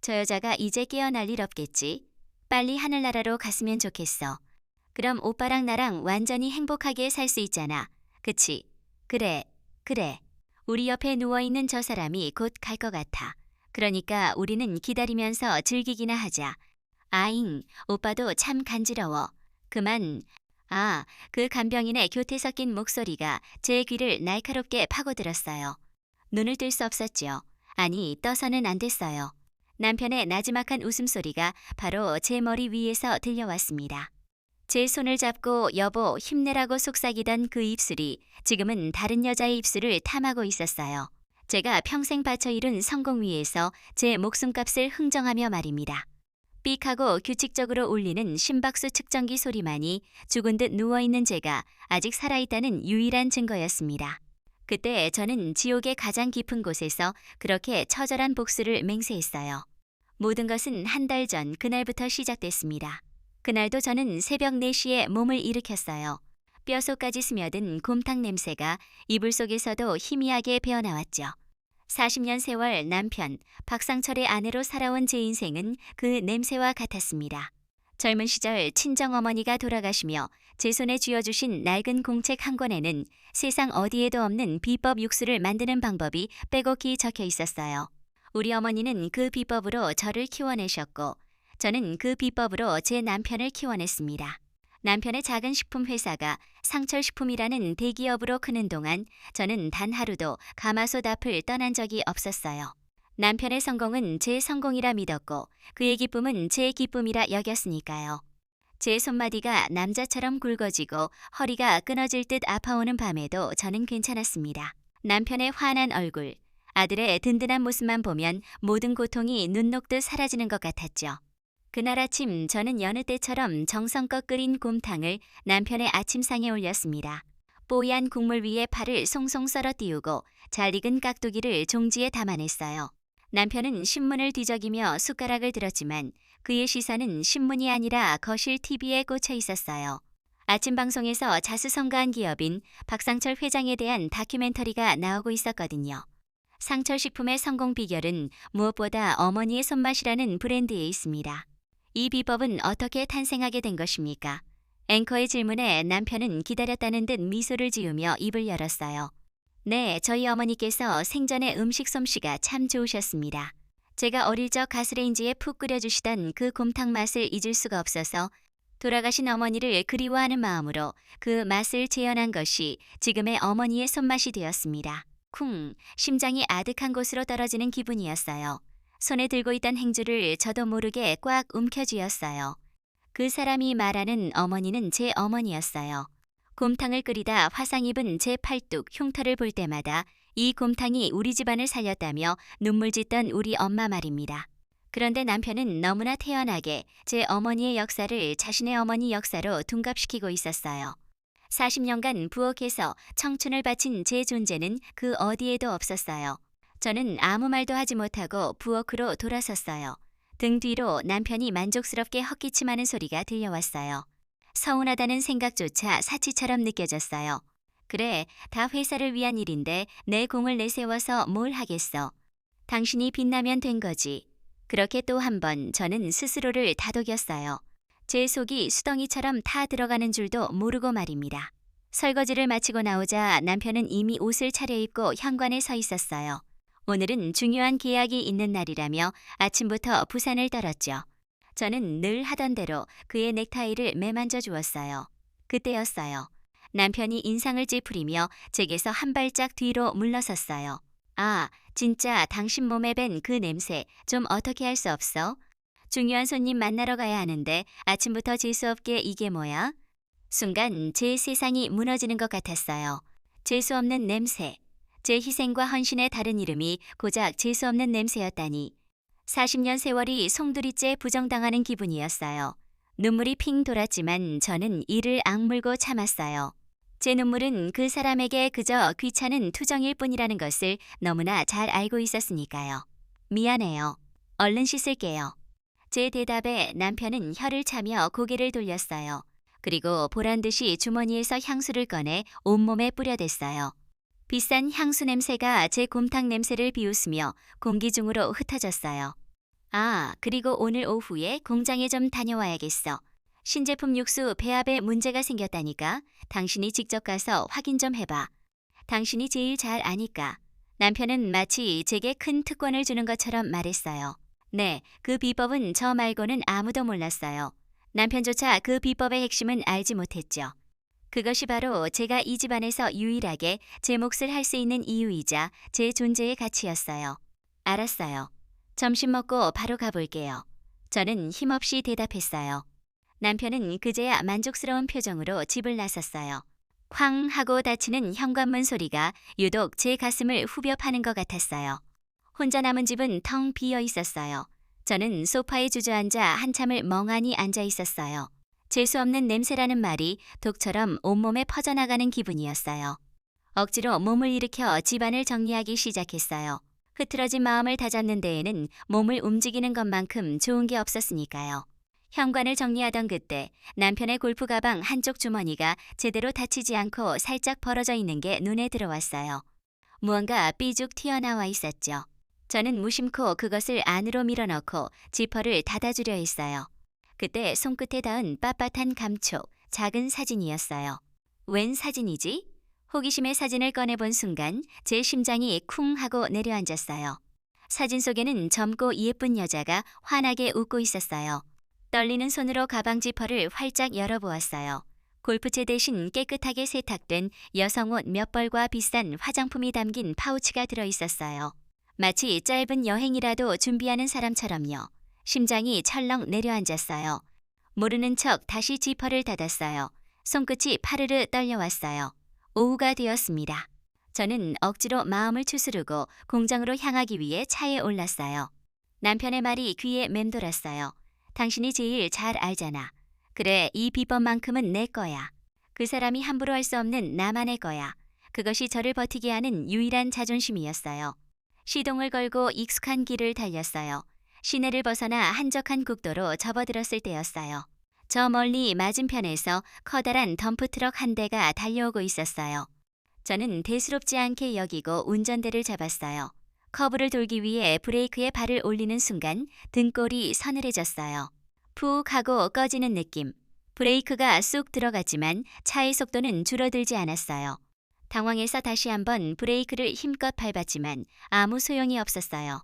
저 여자가 이제 깨어날 일 없겠지. 빨리 하늘나라로 갔으면 좋겠어. 그럼 오빠랑 나랑 완전히 행복하게 살 수 있잖아. 그치? 그래, 그래. 우리 옆에 누워있는 저 사람이 곧 갈 것 같아. 그러니까 우리는 기다리면서 즐기기나 하자. 아잉, 오빠도 참 간지러워. 그만. 아, 그 간병인의 교태 섞인 목소리가 제 귀를 날카롭게 파고들었어요. 눈을 뜰 수 없었죠. 아니, 떠서는 안 됐어요. 남편의 나지막한 웃음소리가 바로 제 머리 위에서 들려왔습니다. 제 손을 잡고 여보 힘내라고 속삭이던 그 입술이 지금은 다른 여자의 입술을 탐하고 있었어요. 제가 평생 바쳐 이룬 성공 위에서 제 목숨값을 흥정하며 말입니다. 삑하고 규칙적으로 울리는 심박수 측정기 소리만이 죽은 듯 누워있는 제가 아직 살아있다는 유일한 증거였습니다. 그때 저는 지옥의 가장 깊은 곳에서 그렇게 처절한 복수를 맹세했어요. 모든 것은 한 달 전 그날부터 시작됐습니다. 그날도 저는 새벽 4시에 몸을 일으켰어요. 뼛속까지 스며든 곰탕 냄새가 이불 속에서도 희미하게 배어나왔죠. 40년 세월 남편, 박상철의 아내로 살아온 제 인생은 그 냄새와 같았습니다. 젊은 시절 친정어머니가 돌아가시며 제 손에 쥐어주신 낡은 공책 한 권에는 세상 어디에도 없는 비법 육수를 만드는 방법이 빼곡히 적혀 있었어요. 우리 어머니는 그 비법으로 저를 키워내셨고 저는 그 비법으로 제 남편을 키워냈습니다. 남편의 작은 식품 회사가 상철식품이라는 대기업으로 크는 동안 저는 단 하루도 가마솥 앞을 떠난 적이 없었어요. 남편의 성공은 제 성공이라 믿었고 그의 기쁨은 제 기쁨이라 여겼으니까요. 제 손마디가 남자처럼 굵어지고 허리가 끊어질 듯 아파오는 밤에도 저는 괜찮았습니다. 남편의 환한 얼굴, 아들의 든든한 모습만 보면 모든 고통이 눈 녹듯 사라지는 것 같았죠. 그날 아침 저는 여느 때처럼 정성껏 끓인 곰탕을 남편의 아침상에 올렸습니다. 뽀얀 국물 위에 파를 송송 썰어 띄우고 잘 익은 깍두기를 종지에 담아냈어요. 남편은 신문을 뒤적이며 숟가락을 들었지만 그의 시선은 신문이 아니라 거실 TV에 꽂혀 있었어요. 아침 방송에서 자수성가한 기업인 박상철 회장에 대한 다큐멘터리가 나오고 있었거든요. 상철식품의 성공 비결은 무엇보다 어머니의 손맛이라는 브랜드에 있습니다. 이 비법은 어떻게 탄생하게 된 것입니까? 앵커의 질문에 남편은 기다렸다는 듯 미소를 지으며 입을 열었어요. 네, 저희 어머니께서 생전에 음식 솜씨가 참 좋으셨습니다. 제가 어릴 적 가스레인지에 푹 끓여주시던 그 곰탕 맛을 잊을 수가 없어서 돌아가신 어머니를 그리워하는 마음으로 그 맛을 재현한 것이 지금의 어머니의 손맛이 되었습니다. 쿵, 심장이 아득한 곳으로 떨어지는 기분이었어요. 손에 들고 있던 행주를 저도 모르게 꽉 움켜쥐었어요. 그 사람이 말하는 어머니는 제 어머니였어요. 곰탕을 끓이다 화상 입은 제 팔뚝, 흉터를 볼 때마다 이 곰탕이 우리 집안을 살렸다며 눈물 짓던 우리 엄마 말입니다. 그런데 남편은 너무나 태연하게 제 어머니의 역사를 자신의 어머니 역사로 둔갑시키고 있었어요. 40년간 부엌에서 청춘을 바친 제 존재는 그 어디에도 없었어요. 저는 아무 말도 하지 못하고 부엌으로 돌아섰어요. 등 뒤로 남편이 만족스럽게 헛기침하는 소리가 들려왔어요. 서운하다는 생각조차 사치처럼 느껴졌어요. 그래, 다 회사를 위한 일인데 내 공을 내세워서 뭘 하겠어. 당신이 빛나면 된 거지. 그렇게 또 한 번 저는 스스로를 다독였어요. 제 속이 수덩이처럼 타 들어가는 줄도 모르고 말입니다. 설거지를 마치고 나오자 남편은 이미 옷을 차려입고 현관에 서 있었어요. 오늘은 중요한 계약이 있는 날이라며 아침부터 부산을 떨었죠. 저는 늘 하던 대로 그의 넥타이를 매만져 주었어요. 그때였어요. 남편이 인상을 찌푸리며 제게서 한 발짝 뒤로 물러섰어요. 아, 진짜 당신 몸에 밴 그 냄새 좀 어떻게 할 수 없어? 중요한 손님 만나러 가야 하는데 아침부터 재수없게 이게 뭐야? 순간 제 세상이 무너지는 것 같았어요. 재수없는 냄새. 제 희생과 헌신의 다른 이름이 고작 재수없는 냄새였다니. 40년 세월이 송두리째 부정당하는 기분이었어요. 눈물이 핑 돌았지만 저는 이를 악물고 참았어요. 제 눈물은 그 사람에게 그저 귀찮은 투정일 뿐이라는 것을 너무나 잘 알고 있었으니까요. 미안해요. 얼른 씻을게요. 제 대답에 남편은 혀를 차며 고개를 돌렸어요. 그리고 보란듯이 주머니에서 향수를 꺼내 온몸에 뿌려댔어요. 비싼 향수 냄새가 제 곰탕 냄새를 비웃으며 공기 중으로 흩어졌어요. 아, 그리고 오늘 오후에 공장에 좀 다녀와야겠어. 신제품 육수 배합에 문제가 생겼다니까. 당신이 직접 가서 확인 좀 해봐. 당신이 제일 잘 아니까. 남편은 마치 제게 큰 특권을 주는 것처럼 말했어요. 네, 그 비법은 저 말고는 아무도 몰랐어요. 남편조차 그 비법의 핵심은 알지 못했죠. 그것이 바로 제가 이 집안에서 유일하게 제 몫을 할 수 있는 이유이자 제 존재의 가치였어요. 알았어요. 점심 먹고 바로 가볼게요. 저는 힘없이 대답했어요. 남편은 그제야 만족스러운 표정으로 집을 나섰어요. 쾅 하고 닫히는 현관문 소리가 유독 제 가슴을 후벼 파는 것 같았어요. 혼자 남은 집은 텅 비어 있었어요. 저는 소파에 주저앉아 한참을 멍하니 앉아 있었어요. 재수없는 냄새라는 말이 독처럼 온몸에 퍼져나가는 기분이었어요. 억지로 몸을 일으켜 집안을 정리하기 시작했어요. 흐트러진 마음을 다잡는 데에는 몸을 움직이는 것만큼 좋은 게 없었으니까요. 현관을 정리하던 그때 남편의 골프 가방 한쪽 주머니가 제대로 닫히지 않고 살짝 벌어져 있는 게 눈에 들어왔어요. 무언가 삐죽 튀어나와 있었죠. 저는 무심코 그것을 안으로 밀어넣고 지퍼를 닫아주려 했어요. 그때 손끝에 닿은 빳빳한 감촉, 작은 사진이었어요. 웬 사진이지? 호기심에 사진을 꺼내본 순간 제 심장이 쿵 하고 내려앉았어요. 사진 속에는 젊고 예쁜 여자가 환하게 웃고 있었어요. 떨리는 손으로 가방 지퍼를 활짝 열어보았어요. 골프채 대신 깨끗하게 세탁된 여성옷 몇 벌과 비싼 화장품이 담긴 파우치가 들어있었어요. 마치 짧은 여행이라도 준비하는 사람처럼요. 심장이 철렁 내려앉았어요. 모르는 척 다시 지퍼를 닫았어요. 손끝이 파르르 떨려왔어요. 오후가 되었습니다. 저는 억지로 마음을 추스르고 공장으로 향하기 위해 차에 올랐어요. 남편의 말이 귀에 맴돌았어요. 당신이 제일 잘 알잖아. 그래, 이 비법만큼은 내 거야. 그 사람이 함부로 할 수 없는 나만의 거야. 그것이 저를 버티게 하는 유일한 자존심이었어요. 시동을 걸고 익숙한 길을 달렸어요. 시내를 벗어나 한적한 국도로 접어들었을 때였어요. 저 멀리 맞은편에서 커다란 덤프트럭 한 대가 달려오고 있었어요. 저는 대수롭지 않게 여기고 운전대를 잡았어요. 커브를 돌기 위해 브레이크에 발을 올리는 순간 등골이 서늘해졌어요. 푹 하고 꺼지는 느낌. 브레이크가 쑥 들어갔지만 차의 속도는 줄어들지 않았어요. 당황해서 다시 한번 브레이크를 힘껏 밟았지만 아무 소용이 없었어요.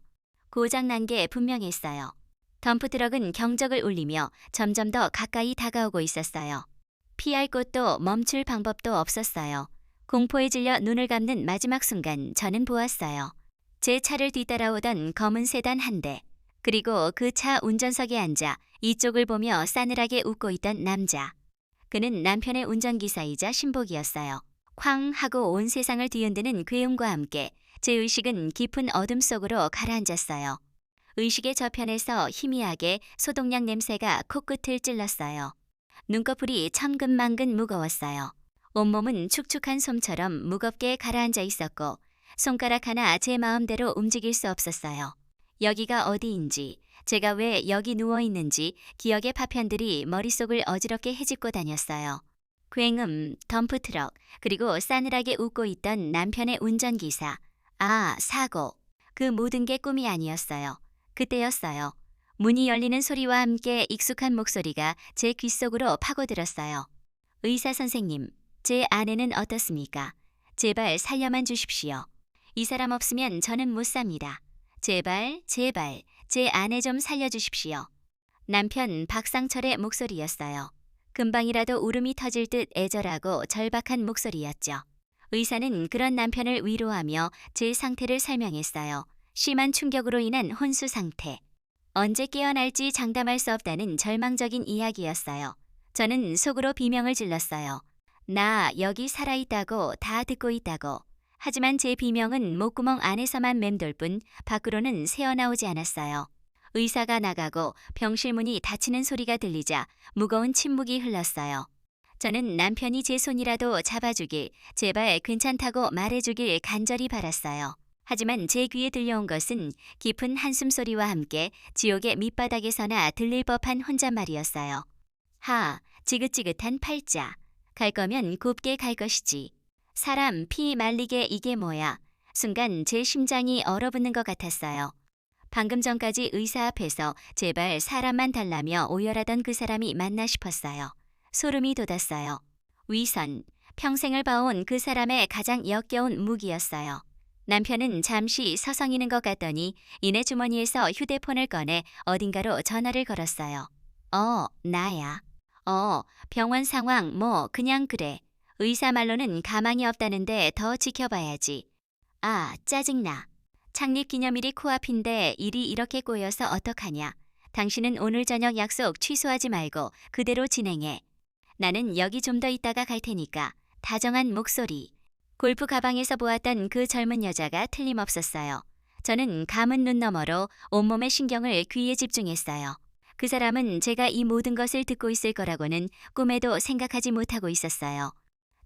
고장난 게 분명했어요. 덤프트럭은 경적을 울리며 점점 더 가까이 다가오고 있었어요. 피할 곳도 멈출 방법도 없었어요. 공포에 질려 눈을 감는 마지막 순간 저는 보았어요. 제 차를 뒤따라오던 검은 세단 한 대, 그리고 그 차 운전석에 앉아 이쪽을 보며 싸늘하게 웃고 있던 남자. 그는 남편의 운전기사이자 신복이었어요. 쾅 하고 온 세상을 뒤흔드는 괴음과 함께 제 의식은 깊은 어둠 속으로 가라앉았어요. 의식의 저편에서 희미하게 소독약 냄새가 코끝을 찔렀어요. 눈꺼풀이 천근만근 무거웠어요. 온몸은 축축한 솜처럼 무겁게 가라앉아 있었고 손가락 하나 제 마음대로 움직일 수 없었어요. 여기가 어디인지, 제가 왜 여기 누워있는지 기억의 파편들이 머릿속을 어지럽게 헤집고 다녔어요. 굉음, 덤프트럭, 그리고 싸늘하게 웃고 있던 남편의 운전기사. 아, 사고. 그 모든 게 꿈이 아니었어요. 그때였어요. 문이 열리는 소리와 함께 익숙한 목소리가 제 귓속으로 파고들었어요. 의사 선생님, 제 아내는 어떻습니까? 제발 살려만 주십시오. 이 사람 없으면 저는 못 삽니다. 제발, 제발, 제 아내 좀 살려주십시오. 남편 박상철의 목소리였어요. 금방이라도 울음이 터질 듯 애절하고 절박한 목소리였죠. 의사는 그런 남편을 위로하며 제 상태를 설명했어요. 심한 충격으로 인한 혼수 상태. 언제 깨어날지 장담할 수 없다는 절망적인 이야기였어요. 저는 속으로 비명을 질렀어요. 나 여기 살아있다고, 다 듣고 있다고. 하지만 제 비명은 목구멍 안에서만 맴돌 뿐 밖으로는 새어나오지 않았어요. 의사가 나가고 병실 문이 닫히는 소리가 들리자 무거운 침묵이 흘렀어요. 저는 남편이 제 손이라도 잡아주길, 제발 괜찮다고 말해주길 간절히 바랐어요. 하지만 제 귀에 들려온 것은 깊은 한숨 소리와 함께 지옥의 밑바닥에서나 들릴 법한 혼잣말이었어요. 하, 지긋지긋한 팔자. 갈 거면 곱게 갈 것이지. 사람 피 말리게 이게 뭐야. 순간 제 심장이 얼어붙는 것 같았어요. 방금 전까지 의사 앞에서 제발 사람만 달라며 오열하던 그 사람이 맞나 싶었어요. 소름이 돋았어요. 위선, 평생을 봐온 그 사람의 가장 역겨운 무기였어요. 남편은 잠시 서성이는 것 같더니 이내 주머니에서 휴대폰을 꺼내 어딘가로 전화를 걸었어요. 나야. 병원 상황 뭐 그냥 그래. 의사 말로는 가망이 없다는데 더 지켜봐야지. 아, 짜증나. 창립기념일이 코앞인데 일이 이렇게 꼬여서 어떡하냐. 당신은 오늘 저녁 약속 취소하지 말고 그대로 진행해. 나는 여기 좀 더 있다가 갈 테니까. 다정한 목소리. 골프 가방에서 보았던 그 젊은 여자가 틀림없었어요. 저는 감은 눈 너머로 온몸의 신경을 귀에 집중했어요. 그 사람은 제가 이 모든 것을 듣고 있을 거라고는 꿈에도 생각하지 못하고 있었어요.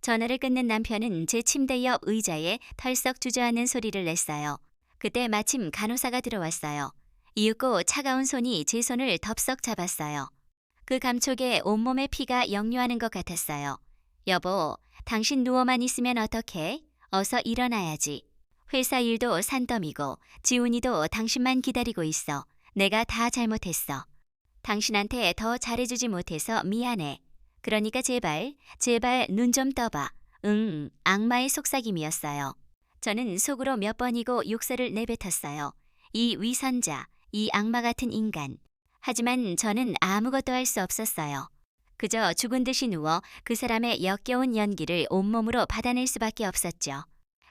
전화를 끊는 남편은 제 침대 옆 의자에 털썩 주저앉는 소리를 냈어요. 그때 마침 간호사가 들어왔어요. 이윽고 차가운 손이 제 손을 덥석 잡았어요. 그 감촉에 온몸에 피가 역류하는 것 같았어요. 여보, 당신 누워만 있으면 어떡해? 어서 일어나야지. 회사 일도 산더미고 지훈이도 당신만 기다리고 있어. 내가 다 잘못했어. 당신한테 더 잘해주지 못해서 미안해. 그러니까 제발 눈 좀 떠봐. 악마의 속삭임이었어요. 저는 속으로 몇 번이고 욕설을 내뱉었어요. 이 위선자, 이 악마 같은 인간. 하지만 저는 아무것도 할 수 없었어요. 그저 죽은 듯이 누워 그 사람의 역겨운 연기를 온몸으로 받아낼 수밖에 없었죠.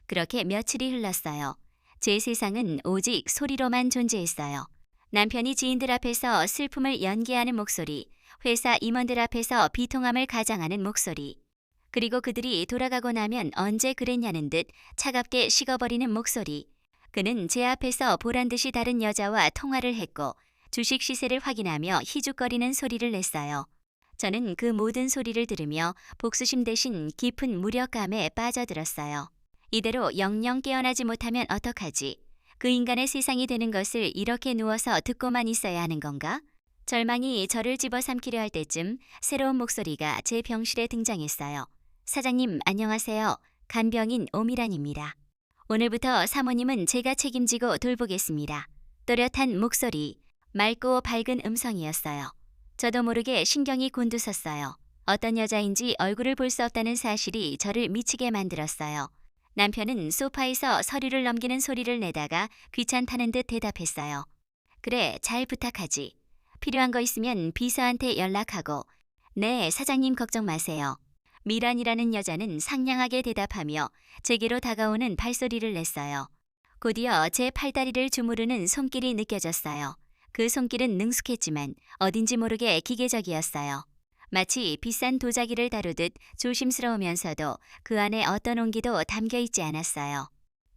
그렇게 며칠이 흘렀어요. 제 세상은 오직 소리로만 존재했어요. 남편이 지인들 앞에서 슬픔을 연기하는 목소리, 회사 임원들 앞에서 비통함을 가장하는 목소리, 그리고 그들이 돌아가고 나면 언제 그랬냐는 듯 차갑게 식어버리는 목소리. 그는 제 앞에서 보란듯이 다른 여자와 통화를 했고 주식 시세를 확인하며 희죽거리는 소리를 냈어요. 저는 그 모든 소리를 들으며 복수심 대신 깊은 무력감에 빠져들었어요. 이대로 영영 깨어나지 못하면 어떡하지? 그 인간의 세상이 되는 것을 이렇게 누워서 듣고만 있어야 하는 건가? 절망이 저를 집어삼키려 할 때쯤 새로운 목소리가 제 병실에 등장했어요. 사장님, 안녕하세요. 간병인 오미란입니다. 오늘부터 사모님은 제가 책임지고 돌보겠습니다. 또렷한 목소리, 맑고 밝은 음성이었어요. 저도 모르게 신경이 곤두섰어요. 어떤 여자인지 얼굴을 볼 수 없다는 사실이 저를 미치게 만들었어요. 남편은 소파에서 서류를 넘기는 소리를 내다가 귀찮다는 듯 대답했어요. 그래, 잘 부탁하지. 필요한 거 있으면 비서한테 연락하고. 네, 사장님 걱정 마세요. 미란이라는 여자는 상냥하게 대답하며 제게로 다가오는 발소리를 냈어요. 곧이어 제 팔다리를 주무르는 손길이 느껴졌어요. 그 손길은 능숙했지만 어딘지 모르게 기계적이었어요. 마치 비싼 도자기를 다루듯 조심스러우면서도 그 안에 어떤 온기도 담겨있지 않았어요.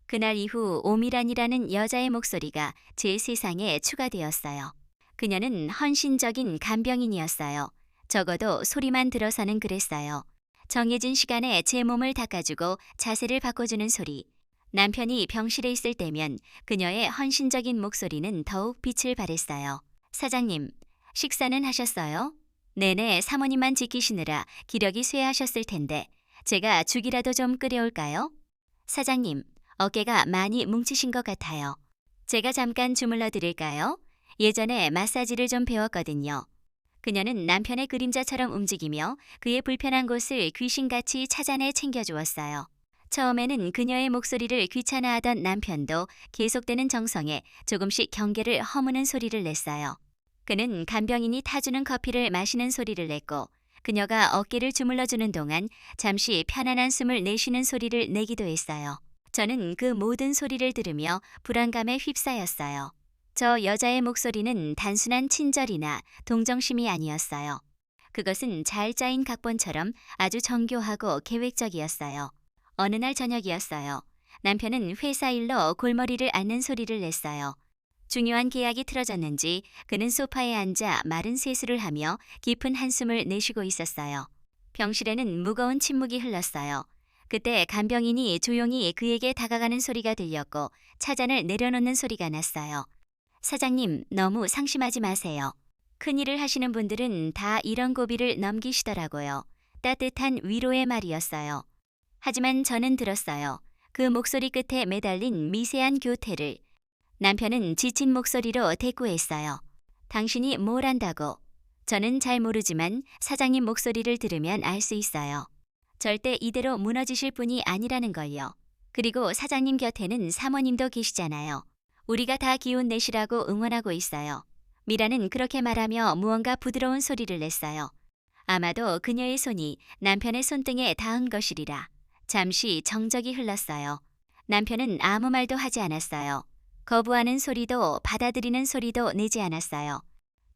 그날 이후 오미란이라는 여자의 목소리가 제 세상에 추가되었어요. 그녀는 헌신적인 간병인이었어요. 적어도 소리만 들어서는 그랬어요. 정해진 시간에 제 몸을 닦아주고 자세를 바꿔주는 소리. 남편이 병실에 있을 때면 그녀의 헌신적인 목소리는 더욱 빛을 발했어요. 사장님, 식사는 하셨어요? 네네, 사모님만 지키시느라 기력이 쇠하셨을 텐데 제가 죽이라도 좀 끓여올까요? 사장님, 어깨가 많이 뭉치신 것 같아요. 제가 잠깐 주물러 드릴까요? 예전에 마사지를 좀 배웠거든요. 그녀는 남편의 그림자처럼 움직이며 그의 불편한 곳을 귀신같이 찾아내 챙겨주었어요. 처음에는 그녀의 목소리를 귀찮아하던 남편도 계속되는 정성에 조금씩 경계를 허무는 소리를 냈어요. 그는 간병인이 타주는 커피를 마시는 소리를 냈고 그녀가 어깨를 주물러주는 동안 잠시 편안한 숨을 내쉬는 소리를 내기도 했어요. 저는 그 모든 소리를 들으며 불안감에 휩싸였어요. 저 여자의 목소리는 단순한 친절이나 동정심이 아니었어요. 그것은 잘 짜인 각본처럼 아주 정교하고 계획적이었어요. 어느 날 저녁이었어요. 남편은 회사 일로 골머리를 앓는 소리를 냈어요. 중요한 계약이 틀어졌는지 그는 소파에 앉아 마른 세수를 하며 깊은 한숨을 내쉬고 있었어요. 병실에는 무거운 침묵이 흘렀어요. 그때 간병인이 조용히 그에게 다가가는 소리가 들렸고 차잔을 내려놓는 소리가 났어요. 사장님, 너무 상심하지 마세요. 큰일을 하시는 분들은 다 이런 고비를 넘기시더라고요. 따뜻한 위로의 말이었어요. 하지만 저는 들었어요. 그 목소리 끝에 매달린 미세한 교태를. 남편은 지친 목소리로 대꾸했어요. 당신이 뭘 안다고? 저는 잘 모르지만 사장님 목소리를 들으면 알 수 있어요. 절대 이대로 무너지실 분이 아니라는 걸요. 그리고 사장님 곁에는 사모님도 계시잖아요. 우리가 다 기운 내시라고 응원하고 있어요. 미라는 그렇게 말하며 무언가 부드러운 소리를 냈어요. 아마도 그녀의 손이 남편의 손등에 닿은 것이리라. 잠시 정적이 흘렀어요. 남편은 아무 말도 하지 않았어요. 거부하는 소리도 받아들이는 소리도 내지 않았어요.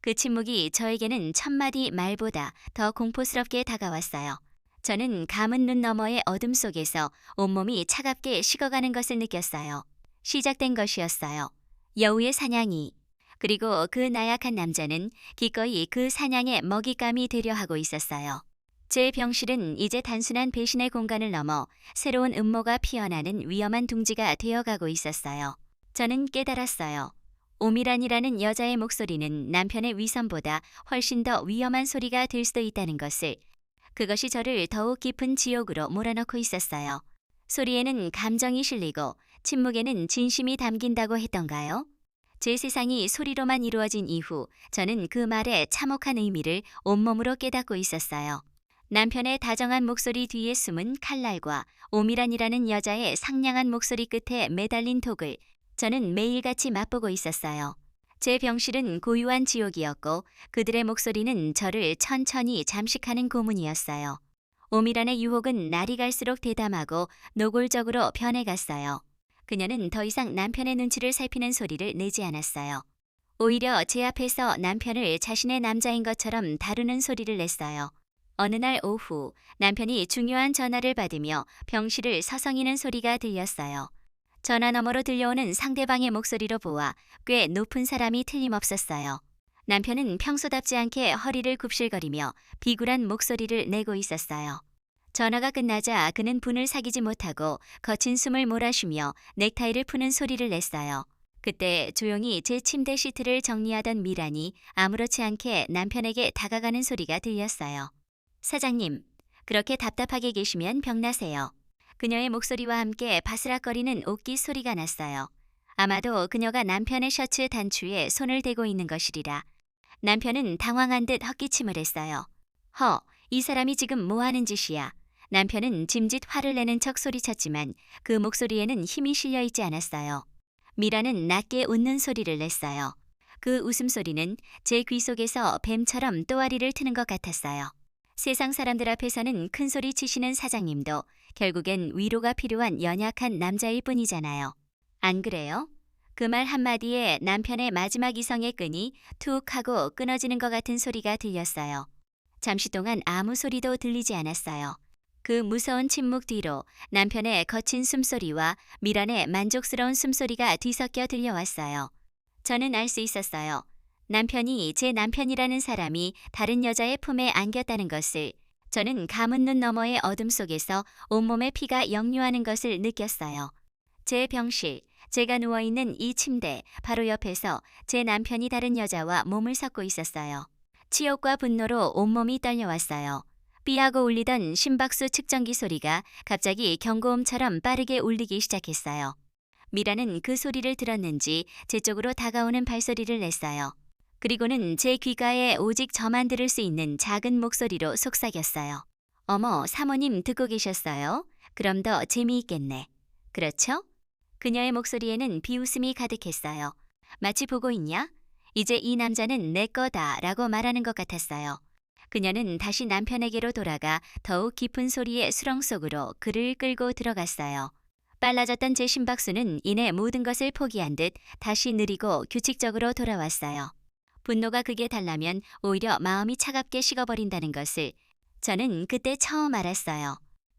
그 침묵이 저에게는 천마디 말보다 더 공포스럽게 다가왔어요. 저는 감은 눈 너머의 어둠 속에서 온몸이 차갑게 식어가는 것을 느꼈어요. 시작된 것이었어요. 여우의 사냥이. 그리고 그 나약한 남자는 기꺼이 그 사냥의 먹잇감이 되려 하고 있었어요. 제 병실은 이제 단순한 배신의 공간을 넘어 새로운 음모가 피어나는 위험한 둥지가 되어가고 있었어요. 저는 깨달았어요. 오미란이라는 여자의 목소리는 남편의 위선보다 훨씬 더 위험한 소리가 될 수도 있다는 것을. 그것이 저를 더욱 깊은 지옥으로 몰아넣고 있었어요. 소리에는 감정이 실리고 침묵에는 진심이 담긴다고 했던가요? 제 세상이 소리로만 이루어진 이후 저는 그 말의 참혹한 의미를 온몸으로 깨닫고 있었어요. 남편의 다정한 목소리 뒤에 숨은 칼날과 오미란이라는 여자의 상냥한 목소리 끝에 매달린 독을 저는 매일같이 맛보고 있었어요. 제 병실은 고유한 지옥이었고 그들의 목소리는 저를 천천히 잠식하는 고문이었어요. 오미란의 유혹은 날이 갈수록 대담하고 노골적으로 변해갔어요. 그녀는 더 이상 남편의 눈치를 살피는 소리를 내지 않았어요. 오히려 제 앞에서 남편을 자신의 남자인 것처럼 다루는 소리를 냈어요. 어느 날 오후 남편이 중요한 전화를 받으며 병실을 서성이는 소리가 들렸어요. 전화 너머로 들려오는 상대방의 목소리로 보아 꽤 높은 사람이 틀림없었어요. 남편은 평소답지 않게 허리를 굽실거리며 비굴한 목소리를 내고 있었어요. 전화가 끝나자 그는 분을 사귀지 못하고 거친 숨을 몰아쉬며 넥타이를 푸는 소리를 냈어요. 그때 조용히 제 침대 시트를 정리하던 미란이 아무렇지 않게 남편에게 다가가는 소리가 들렸어요. 사장님, 그렇게 답답하게 계시면 병나세요. 그녀의 목소리와 함께 바스락거리는 옷깃 소리가 났어요. 아마도 그녀가 남편의 셔츠 단추에 손을 대고 있는 것이리라. 남편은 당황한 듯 헛기침을 했어요. 이 사람이 지금 뭐 하는 짓이야. 남편은 짐짓 화를 내는 척 소리쳤지만 그 목소리에는 힘이 실려 있지 않았어요. 미라는 낮게 웃는 소리를 냈어요. 그 웃음소리는 제 귀 속에서 뱀처럼 또아리를 트는 것 같았어요. 세상 사람들 앞에서는 큰 소리 치시는 사장님도 결국엔 위로가 필요한 연약한 남자일 뿐이잖아요. 안 그래요? 그 말 한마디에 남편의 마지막 이성의 끈이 툭 하고 끊어지는 것 같은 소리가 들렸어요. 잠시 동안 아무 소리도 들리지 않았어요. 그 무서운 침묵 뒤로 남편의 거친 숨소리와 미란의 만족스러운 숨소리가 뒤섞여 들려왔어요. 저는 알 수 있었어요. 남편이 제 남편이라는 사람이 다른 여자의 품에 안겼다는 것을. 저는 감은 눈 너머의 어둠 속에서 온몸에 피가 역류하는 것을 느꼈어요. 제 병실, 제가 누워있는 이 침대 바로 옆에서 제 남편이 다른 여자와 몸을 섞고 있었어요. 치욕과 분노로 온몸이 떨려왔어요. 삐하고 울리던 심박수 측정기 소리가 갑자기 경고음처럼 빠르게 울리기 시작했어요. 미라는 그 소리를 들었는지 제 쪽으로 다가오는 발소리를 냈어요. 그리고는 제 귓가에 오직 저만 들을 수 있는 작은 목소리로 속삭였어요. 어머, 사모님 듣고 계셨어요? 그럼 더 재미있겠네. 그렇죠? 그녀의 목소리에는 비웃음이 가득했어요. 마치 보고 있냐? 이제 이 남자는 내 거다 라고 말하는 것 같았어요. 그녀는 다시 남편에게로 돌아가 더욱 깊은 소리의 수렁 속으로 그를 끌고 들어갔어요. 빨라졌던 제 심박수는 이내 모든 것을 포기한 듯 다시 느리고 규칙적으로 돌아왔어요. 분노가 극에 달하면 오히려 마음이 차갑게 식어버린다는 것을 저는 그때 처음 알았어요.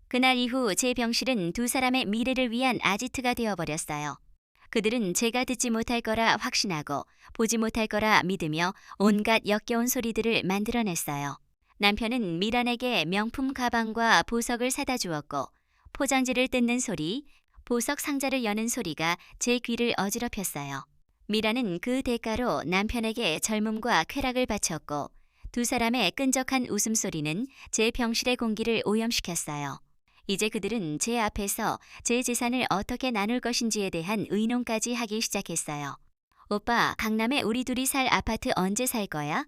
그날 이후 제 병실은 두 사람의 미래를 위한 아지트가 되어버렸어요. 그들은 제가 듣지 못할 거라 확신하고 보지 못할 거라 믿으며 온갖 역겨운 소리들을 만들어냈어요. 남편은 미란에게 명품 가방과 보석을 사다 주었고 포장지를 뜯는 소리, 보석 상자를 여는 소리가 제 귀를 어지럽혔어요. 미라는 그 대가로 남편에게 젊음과 쾌락을 바쳤고 두 사람의 끈적한 웃음소리는 제 병실의 공기를 오염시켰어요. 이제 그들은 제 앞에서 제 재산을 어떻게 나눌 것인지에 대한 의논까지 하기 시작했어요. 오빠, 강남에 우리 둘이 살 아파트 언제 살 거야?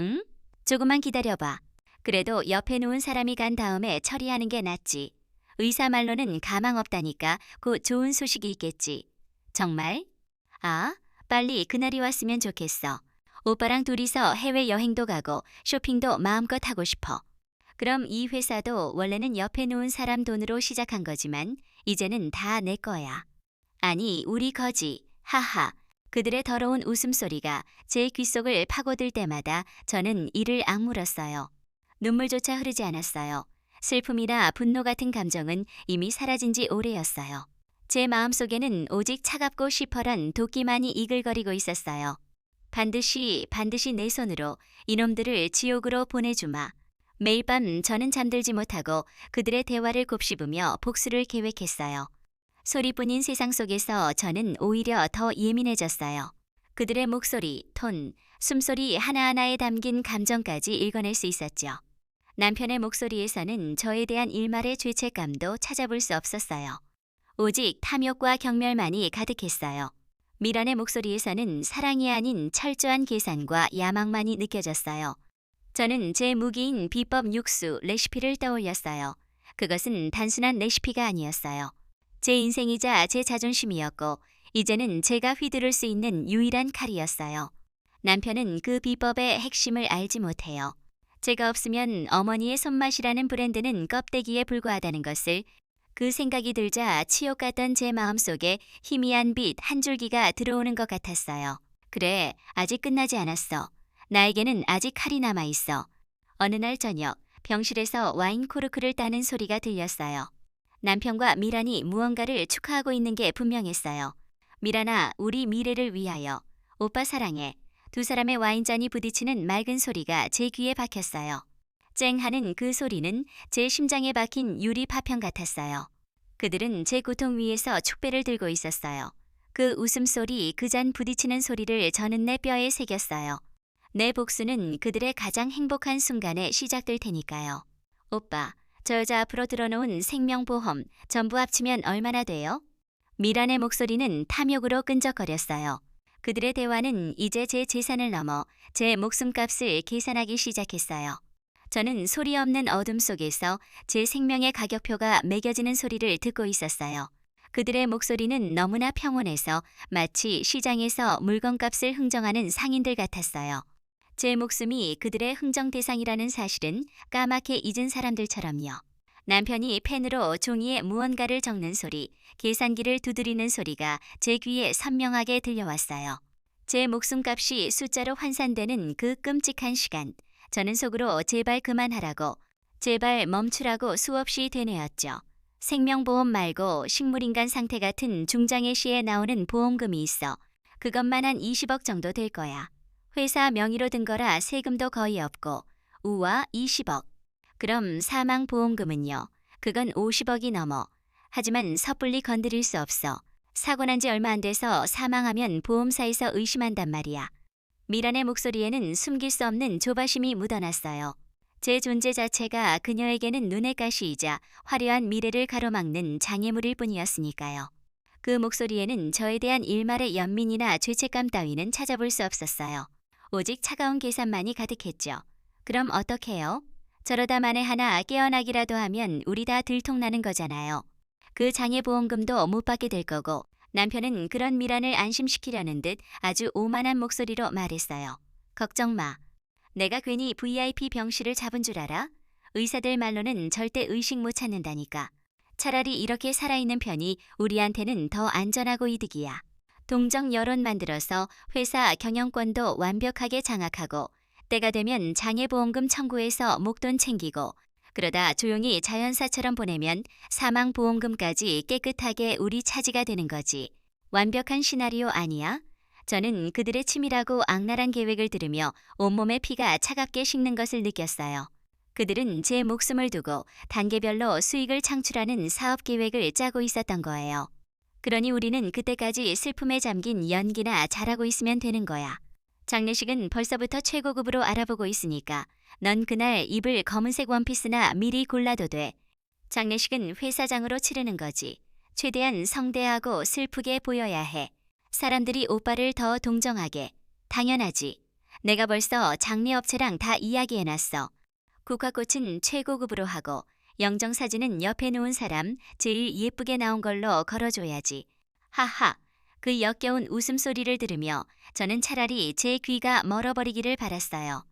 응? 조금만 기다려봐. 그래도 옆에 누운 사람이 간 다음에 처리하는 게 낫지. 의사 말로는 가망 없다니까 곧 좋은 소식이 있겠지. 정말? 아, 빨리 그날이 왔으면 좋겠어. 오빠랑 둘이서 해외여행도 가고 쇼핑도 마음껏 하고 싶어. 그럼 이 회사도 원래는 옆에 누운 사람 돈으로 시작한 거지만 이제는 다 내 거야. 아니, 우리 거지. 하하. 그들의 더러운 웃음소리가 제 귓속을 파고들 때마다 저는 이를 악물었어요. 눈물조차 흐르지 않았어요. 슬픔이나 분노 같은 감정은 이미 사라진 지 오래였어요. 제 마음속에는 오직 차갑고 시퍼런 도끼만이 이글거리고 있었어요. 반드시 내 손으로 이놈들을 지옥으로 보내주마. 매일 밤 저는 잠들지 못하고 그들의 대화를 곱씹으며 복수를 계획했어요. 소리뿐인 세상 속에서 저는 오히려 더 예민해졌어요. 그들의 목소리, 톤, 숨소리 하나하나에 담긴 감정까지 읽어낼 수 있었죠. 남편의 목소리에서는 저에 대한 일말의 죄책감도 찾아볼 수 없었어요. 오직 탐욕과 경멸만이 가득했어요. 미란의 목소리에서는 사랑이 아닌 철저한 계산과 야망만이 느껴졌어요. 저는 제 무기인 비법 육수 레시피를 떠올렸어요. 그것은 단순한 레시피가 아니었어요. 제 인생이자 제 자존심이었고 이제는 제가 휘두를 수 있는 유일한 칼이었어요. 남편은 그 비법의 핵심을 알지 못해요. 제가 없으면 어머니의 손맛이라는 브랜드는 껍데기에 불과하다는 것을 그 생각이 들자 치욕 같던 제 마음속에 희미한 빛 한 줄기가 들어오는 것 같았어요. 그래, 아직 끝나지 않았어. 나에게는 아직 칼이 남아있어. 어느 날 저녁 병실에서 와인 코르크를 따는 소리가 들렸어요. 남편과 미란이 무언가를 축하하고 있는 게 분명했어요. 미란아, 우리 미래를 위하여. 오빠 사랑해. 두 사람의 와인잔이 부딪히는 맑은 소리가 제 귀에 박혔어요. 쨍 하는 그 소리는 제 심장에 박힌 유리 파편 같았어요. 그들은 제 고통 위에서 축배를 들고 있었어요. 그 웃음소리, 그 잔 부딪히는 소리를 저는 내 뼈에 새겼어요. 내 복수는 그들의 가장 행복한 순간에 시작될 테니까요. 오빠, 저 여자 앞으로 들어놓은 생명보험 전부 합치면 얼마나 돼요? 미란의 목소리는 탐욕으로 끈적거렸어요. 그들의 대화는 이제 제 재산을 넘어 제 목숨값을 계산하기 시작했어요. 저는 소리 없는 어둠 속에서 제 생명의 가격표가 매겨지는 소리를 듣고 있었어요. 그들의 목소리는 너무나 평온해서 마치 시장에서 물건값을 흥정하는 상인들 같았어요. 제 목숨이 그들의 흥정 대상이라는 사실은 까맣게 잊은 사람들처럼요. 남편이 펜으로 종이에 무언가를 적는 소리, 계산기를 두드리는 소리가 제 귀에 선명하게 들려왔어요. 제 목숨값이 숫자로 환산되는 그 끔찍한 시간, 저는 속으로 제발 그만하라고, 제발 멈추라고 수없이 되뇌었죠. 생명보험 말고 식물인간 상태 같은 중장애 시에 나오는 보험금이 있어. 그것만 한 20억 정도 될 거야. 회사 명의로 든 거라 세금도 거의 없고, 우와 20억. 그럼 사망보험금은요? 그건 50억이 넘어. 하지만 섣불리 건드릴 수 없어. 사고 난 지 얼마 안 돼서 사망하면 보험사에서 의심한단 말이야. 미란의 목소리에는 숨길 수 없는 조바심이 묻어났어요. 제 존재 자체가 그녀에게는 눈의 가시이자 화려한 미래를 가로막는 장애물일 뿐이었으니까요. 그 목소리에는 저에 대한 일말의 연민이나 죄책감 따위는 찾아볼 수 없었어요. 오직 차가운 계산만이 가득했죠. 그럼 어떡해요? 저러다 만에 하나 깨어나기라도 하면 우리 다 들통나는 거잖아요. 그 장애보험금도 못 받게 될 거고 남편은 그런 미란을 안심시키려는 듯 아주 오만한 목소리로 말했어요. 걱정 마. 내가 괜히 VIP 병실을 잡은 줄 알아? 의사들 말로는 절대 의식 못 찾는다니까. 차라리 이렇게 살아있는 편이 우리한테는 더 안전하고 이득이야. 동정 여론 만들어서 회사 경영권도 완벽하게 장악하고 때가 되면 장애보험금 청구해서 목돈 챙기고 그러다 조용히 자연사처럼 보내면 사망보험금까지 깨끗하게 우리 차지가 되는 거지. 완벽한 시나리오 아니야? 저는 그들의 치밀하고 악랄한 계획을 들으며 온몸의 피가 차갑게 식는 것을 느꼈어요. 그들은 제 목숨을 두고 단계별로 수익을 창출하는 사업 계획을 짜고 있었던 거예요. 그러니 우리는 그때까지 슬픔에 잠긴 연기나 잘하고 있으면 되는 거야. 장례식은 벌써부터 최고급으로 알아보고 있으니까 넌 그날 입을 검은색 원피스나 미리 골라도 돼. 장례식은 회사장으로 치르는 거지. 최대한 성대하고 슬프게 보여야 해. 사람들이 오빠를 더 동정하게. 당연하지. 내가 벌써 장례업체랑 다 이야기해놨어. 국화꽃은 최고급으로 하고 영정사진은 옆에 놓은 사람 제일 예쁘게 나온 걸로 걸어줘야지. 하하. 그 역겨운 웃음소리를 들으며 저는 차라리 제 귀가 멀어버리기를 바랐어요.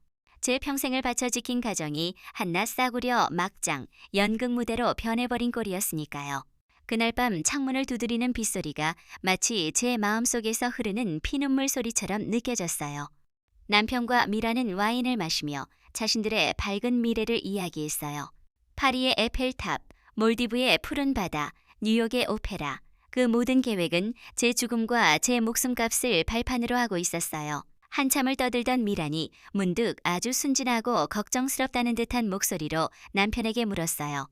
제 평생을 바쳐 지킨 가정이 한낱 싸구려 막장, 연극무대로 변해버린 꼴이었으니까요. 그날 밤 창문을 두드리는 빗소리가 마치 제 마음속에서 흐르는 피눈물 소리처럼 느껴졌어요. 남편과 미라는 와인을 마시며 자신들의 밝은 미래를 이야기했어요. 파리의 에펠탑, 몰디브의 푸른 바다, 뉴욕의 오페라, 그 모든 계획은 제 죽음과 제 목숨값을 발판으로 하고 있었어요. 한참을 떠들던 미란이 문득 아주 순진하고 걱정스럽다는 듯한 목소리로 남편에게 물었어요.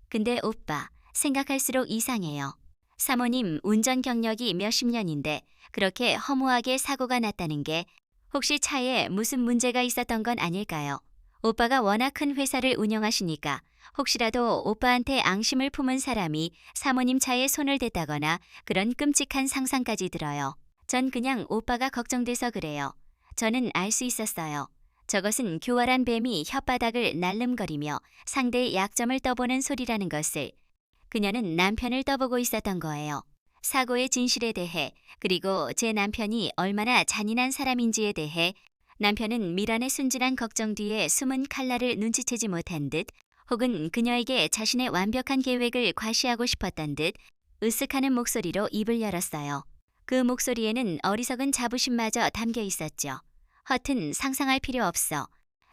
근데 오빠, 생각할수록 이상해요. 사모님 운전 경력이 몇십 년인데 그렇게 허무하게 사고가 났다는 게 혹시 차에 무슨 문제가 있었던 건 아닐까요? 오빠가 워낙 큰 회사를 운영하시니까 혹시라도 오빠한테 앙심을 품은 사람이 사모님 차에 손을 댔다거나 그런 끔찍한 상상까지 들어요. 전 그냥 오빠가 걱정돼서 그래요. 저는 알 수 있었어요. 저것은 교활한 뱀이 혓바닥을 날름거리며 상대의 약점을 떠보는 소리라는 것을. 그녀는 남편을 떠보고 있었던 거예요. 사고의 진실에 대해, 그리고 제 남편이 얼마나 잔인한 사람인지에 대해. 남편은 미란의 순진한 걱정 뒤에 숨은 칼날을 눈치채지 못한 듯, 혹은 그녀에게 자신의 완벽한 계획을 과시하고 싶었던 듯 으쓱하는 목소리로 입을 열었어요. 그 목소리에는 어리석은 자부심마저 담겨 있었죠. 허튼 상상할 필요 없어.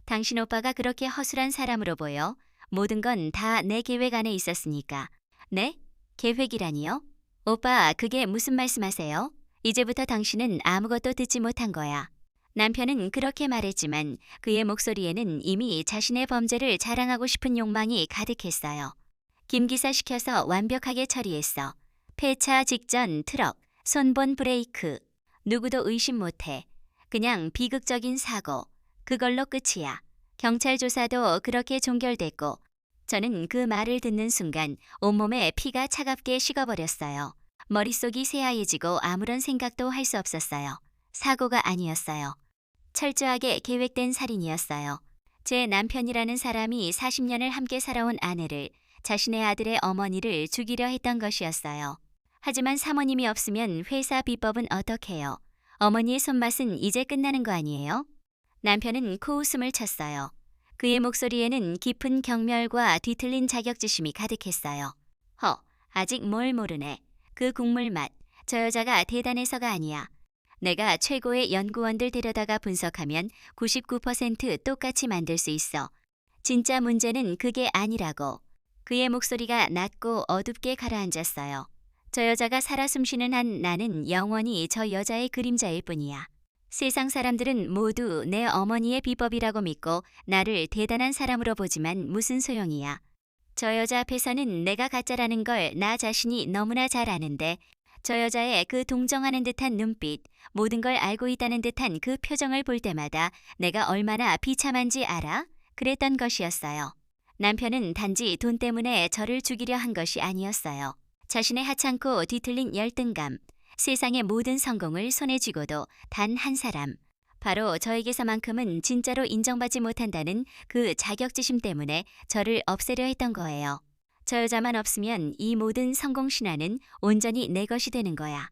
당신 오빠가 그렇게 허술한 사람으로 보여. 모든 건 다 내 계획 안에 있었으니까. 네? 계획이라니요? 오빠, 그게 무슨 말씀하세요? 이제부터 당신은 아무것도 듣지 못한 거야. 남편은 그렇게 말했지만 그의 목소리에는 이미 자신의 범죄를 자랑하고 싶은 욕망이 가득했어요. 김기사 시켜서 완벽하게 처리했어. 폐차 직전 트럭, 손본 브레이크. 누구도 의심 못해. 그냥 비극적인 사고. 그걸로 끝이야. 경찰 조사도 그렇게 종결됐고. 저는 그 말을 듣는 순간 온몸에 피가 차갑게 식어버렸어요. 머릿속이 새하얘지고 아무런 생각도 할 수 없었어요. 사고가 아니었어요. 철저하게 계획된 살인이었어요. 제 남편이라는 사람이 40년을 함께 살아온 아내를, 자신의 아들의 어머니를 죽이려 했던 것이었어요. 하지만 사모님이 없으면 회사 비법은 어떡해요? 어머니의 손맛은 이제 끝나는 거 아니에요? 남편은 코웃음을 쳤어요. 그의 목소리에는 깊은 경멸과 뒤틀린 자격지심이 가득했어요. 아직 뭘 모르네. 그 국물 맛, 저 여자가 대단해서가 아니야. 내가 최고의 연구원들 데려다가 분석하면 99% 똑같이 만들 수 있어. 진짜 문제는 그게 아니라고. 그의 목소리가 낮고 어둡게 가라앉았어요. 저 여자가 살아 숨쉬는 한 나는 영원히 저 여자의 그림자일 뿐이야. 세상 사람들은 모두 내 어머니의 비법이라고 믿고 나를 대단한 사람으로 보지만 무슨 소용이야. 저 여자 앞에서는 내가 가짜라는 걸 나 자신이 너무나 잘 아는데 저 여자의 그 동정하는 듯한 눈빛, 모든 걸 알고 있다는 듯한 그 표정을 볼 때마다 내가 얼마나 비참한지 알아? 그랬던 것이었어요. 남편은 단지 돈 때문에 저를 죽이려 한 것이 아니었어요. 자신의 하찮고 뒤틀린 열등감, 세상의 모든 성공을 손에 쥐고도 단 한 사람, 바로 저에게서만큼은 진짜로 인정받지 못한다는 그 자격지심 때문에 저를 없애려 했던 거예요. 저 여자만 없으면 이 모든 성공 신화는 온전히 내 것이 되는 거야.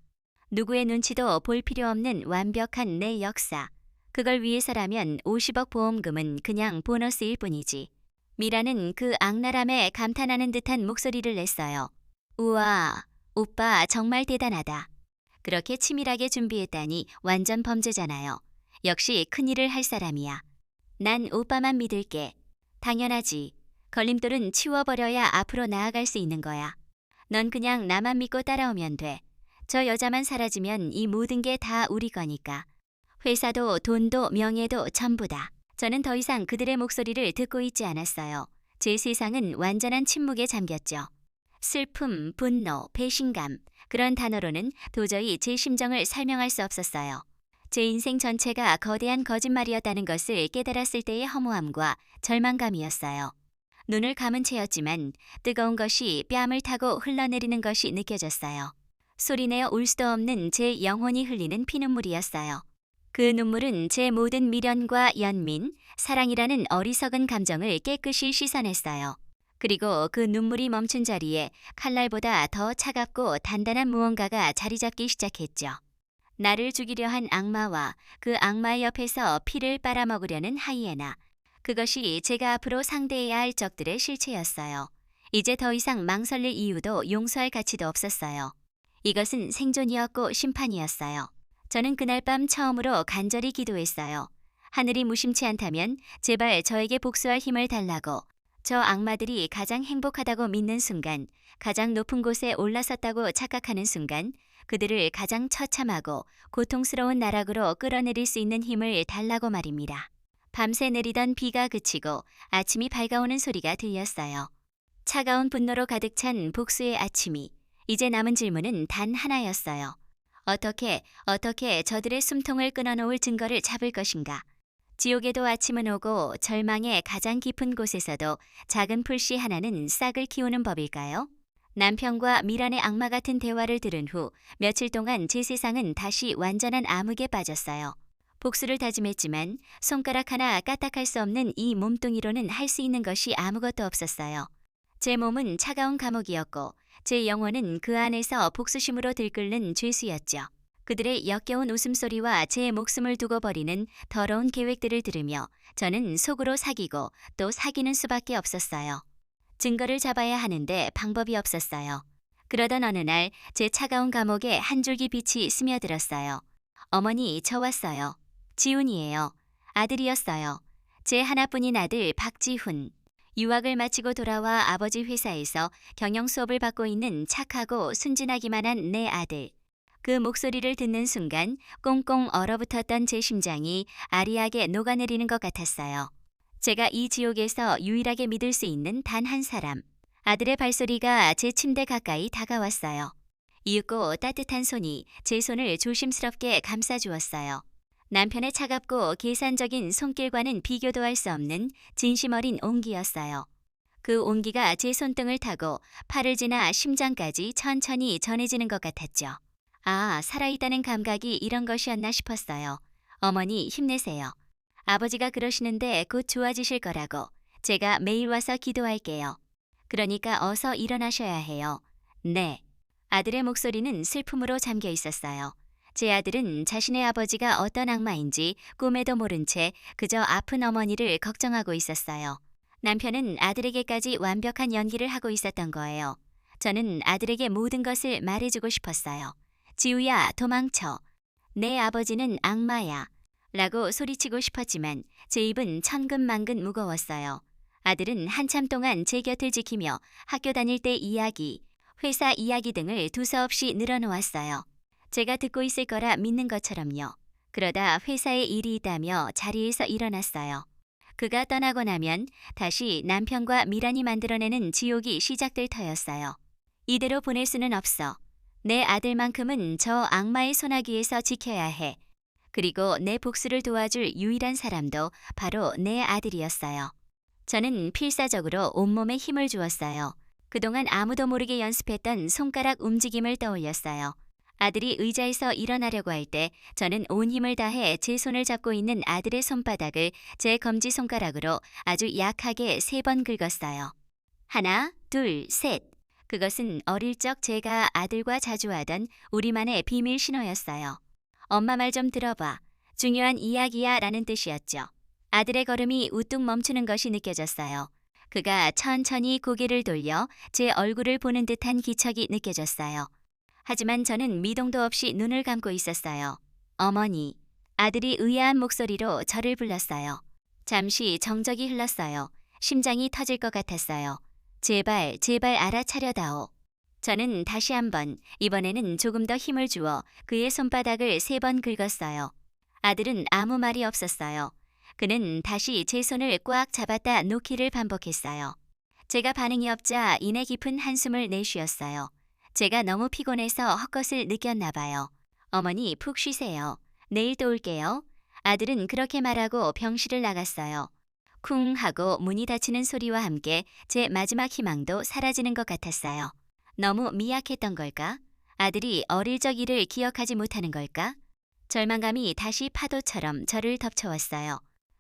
누구의 눈치도 볼 필요 없는 완벽한 내 역사. 그걸 위해서라면 50억 보험금은 그냥 보너스일 뿐이지. 미라는 그 악랄함에 감탄하는 듯한 목소리를 냈어요. 우와, 오빠 정말 대단하다. 그렇게 치밀하게 준비했다니 완전 범죄잖아요. 역시 큰일을 할 사람이야. 난 오빠만 믿을게. 당연하지. 걸림돌은 치워버려야 앞으로 나아갈 수 있는 거야. 넌 그냥 나만 믿고 따라오면 돼. 저 여자만 사라지면 이 모든 게 다 우리 거니까. 회사도 돈도 명예도 전부다. 저는 더 이상 그들의 목소리를 듣고 있지 않았어요. 제 세상은 완전한 침묵에 잠겼죠. 슬픔, 분노, 배신감, 그런 단어로는 도저히 제 심정을 설명할 수 없었어요. 제 인생 전체가 거대한 거짓말이었다는 것을 깨달았을 때의 허무함과 절망감이었어요. 눈을 감은 채였지만 뜨거운 것이 뺨을 타고 흘러내리는 것이 느껴졌어요. 소리내어 울 수도 없는 제 영혼이 흘리는 피눈물이었어요. 그 눈물은 제 모든 미련과 연민, 사랑이라는 어리석은 감정을 깨끗이 씻어냈어요. 그리고 그 눈물이 멈춘 자리에 칼날보다 더 차갑고 단단한 무언가가 자리 잡기 시작했죠. 나를 죽이려 한 악마와 그 악마의 옆에서 피를 빨아먹으려는 하이에나. 그것이 제가 앞으로 상대해야 할 적들의 실체였어요. 이제 더 이상 망설일 이유도 용서할 가치도 없었어요. 이것은 생존이었고 심판이었어요. 저는 그날 밤 처음으로 간절히 기도했어요. 하늘이 무심치 않다면 제발 저에게 복수할 힘을 달라고. 저 악마들이 가장 행복하다고 믿는 순간, 가장 높은 곳에 올라섰다고 착각하는 순간, 그들을 가장 처참하고 고통스러운 나락으로 끌어내릴 수 있는 힘을 달라고 말입니다. 밤새 내리던 비가 그치고 아침이 밝아오는 소리가 들렸어요. 차가운 분노로 가득 찬 복수의 아침이. 이제 남은 질문은 단 하나였어요. 어떻게 저들의 숨통을 끊어놓을 증거를 잡을 것인가? 지옥에도 아침은 오고 절망의 가장 깊은 곳에서도 작은 풀씨 하나는 싹을 키우는 법일까요? 남편과 미란의 악마 같은 대화를 들은 후 며칠 동안 제 세상은 다시 완전한 암흑에 빠졌어요. 복수를 다짐했지만 손가락 하나 까딱할 수 없는 이 몸뚱이로는 할 수 있는 것이 아무것도 없었어요. 제 몸은 차가운 감옥이었고 제 영혼은 그 안에서 복수심으로 들끓는 죄수였죠. 그들의 역겨운 웃음소리와 제 목숨을 두고 벌이는 더러운 계획들을 들으며 저는 속으로 사귀고 또 사귀는 수밖에 없었어요. 증거를 잡아야 하는데 방법이 없었어요. 그러던 어느 날 제 차가운 감옥에 한 줄기 빛이 스며들었어요. 어머니, 저 왔어요. 지훈이에요. 아들이었어요. 제 하나뿐인 아들 박지훈. 유학을 마치고 돌아와 아버지 회사에서 경영 수업을 받고 있는 착하고 순진하기만 한 내 아들. 그 목소리를 듣는 순간 꽁꽁 얼어붙었던 제 심장이 아리하게 녹아내리는 것 같았어요. 제가 이 지옥에서 유일하게 믿을 수 있는 단 한 사람. 아들의 발소리가 제 침대 가까이 다가왔어요. 이윽고 따뜻한 손이 제 손을 조심스럽게 감싸주었어요. 남편의 차갑고 계산적인 손길과는 비교도 할 수 없는 진심 어린 온기였어요. 그 온기가 제 손등을 타고 팔을 지나 심장까지 천천히 전해지는 것 같았죠. 아, 살아있다는 감각이 이런 것이었나 싶었어요. 어머니, 힘내세요. 아버지가 그러시는데 곧 좋아지실 거라고. 제가 매일 와서 기도할게요. 그러니까 어서 일어나셔야 해요. 네. 아들의 목소리는 슬픔으로 잠겨 있었어요. 제 아들은 자신의 아버지가 어떤 악마인지 꿈에도 모른 채 그저 아픈 어머니를 걱정하고 있었어요. 남편은 아들에게까지 완벽한 연기를 하고 있었던 거예요. 저는 아들에게 모든 것을 말해주고 싶었어요. 지우야, 도망쳐. 내 아버지는 악마야. 라고 소리치고 싶었지만 제 입은 천근만근 무거웠어요. 아들은 한참 동안 제 곁을 지키며 학교 다닐 때 이야기, 회사 이야기 등을 두서없이 늘어놓았어요. 제가 듣고 있을 거라 믿는 것처럼요. 그러다 회사에 일이 있다며 자리에서 일어났어요. 그가 떠나고 나면 다시 남편과 미란이 만들어내는 지옥이 시작될 터였어요. 이대로 보낼 수는 없어. 내 아들만큼은 저 악마의 소나기에서 지켜야 해. 그리고 내 복수를 도와줄 유일한 사람도 바로 내 아들이었어요. 저는 필사적으로 온몸에 힘을 주었어요. 그동안 아무도 모르게 연습했던 손가락 움직임을 떠올렸어요. 아들이 의자에서 일어나려고 할 때 저는 온 힘을 다해 제 손을 잡고 있는 아들의 손바닥을 제 검지손가락으로 아주 약하게 3번 긁었어요. 하나, 둘, 셋. 그것은 어릴 적 제가 아들과 자주 하던 우리만의 비밀 신호였어요. 엄마 말 좀 들어봐. 중요한 이야기야 라는 뜻이었죠. 아들의 걸음이 우뚝 멈추는 것이 느껴졌어요. 그가 천천히 고개를 돌려 제 얼굴을 보는 듯한 기척이 느껴졌어요. 하지만 저는 미동도 없이 눈을 감고 있었어요. 어머니. 아들이 의아한 목소리로 저를 불렀어요. 잠시 정적이 흘렀어요. 심장이 터질 것 같았어요. 제발 알아차려다오. 저는 다시 한번, 이번에는 조금 더 힘을 주어 그의 손바닥을 3번 긁었어요. 아들은 아무 말이 없었어요. 그는 다시 제 손을 꽉 잡았다 놓기를 반복했어요. 제가 반응이 없자 이내 깊은 한숨을 내쉬었어요. 제가 너무 피곤해서 헛것을 느꼈나 봐요. 어머니, 푹 쉬세요. 내일 또 올게요. 아들은 그렇게 말하고 병실을 나갔어요. 쿵 하고 문이 닫히는 소리와 함께 제 마지막 희망도 사라지는 것 같았어요. 너무 미약했던 걸까? 아들이 어릴 적 일을 기억하지 못하는 걸까? 절망감이 다시 파도처럼 저를 덮쳐왔어요.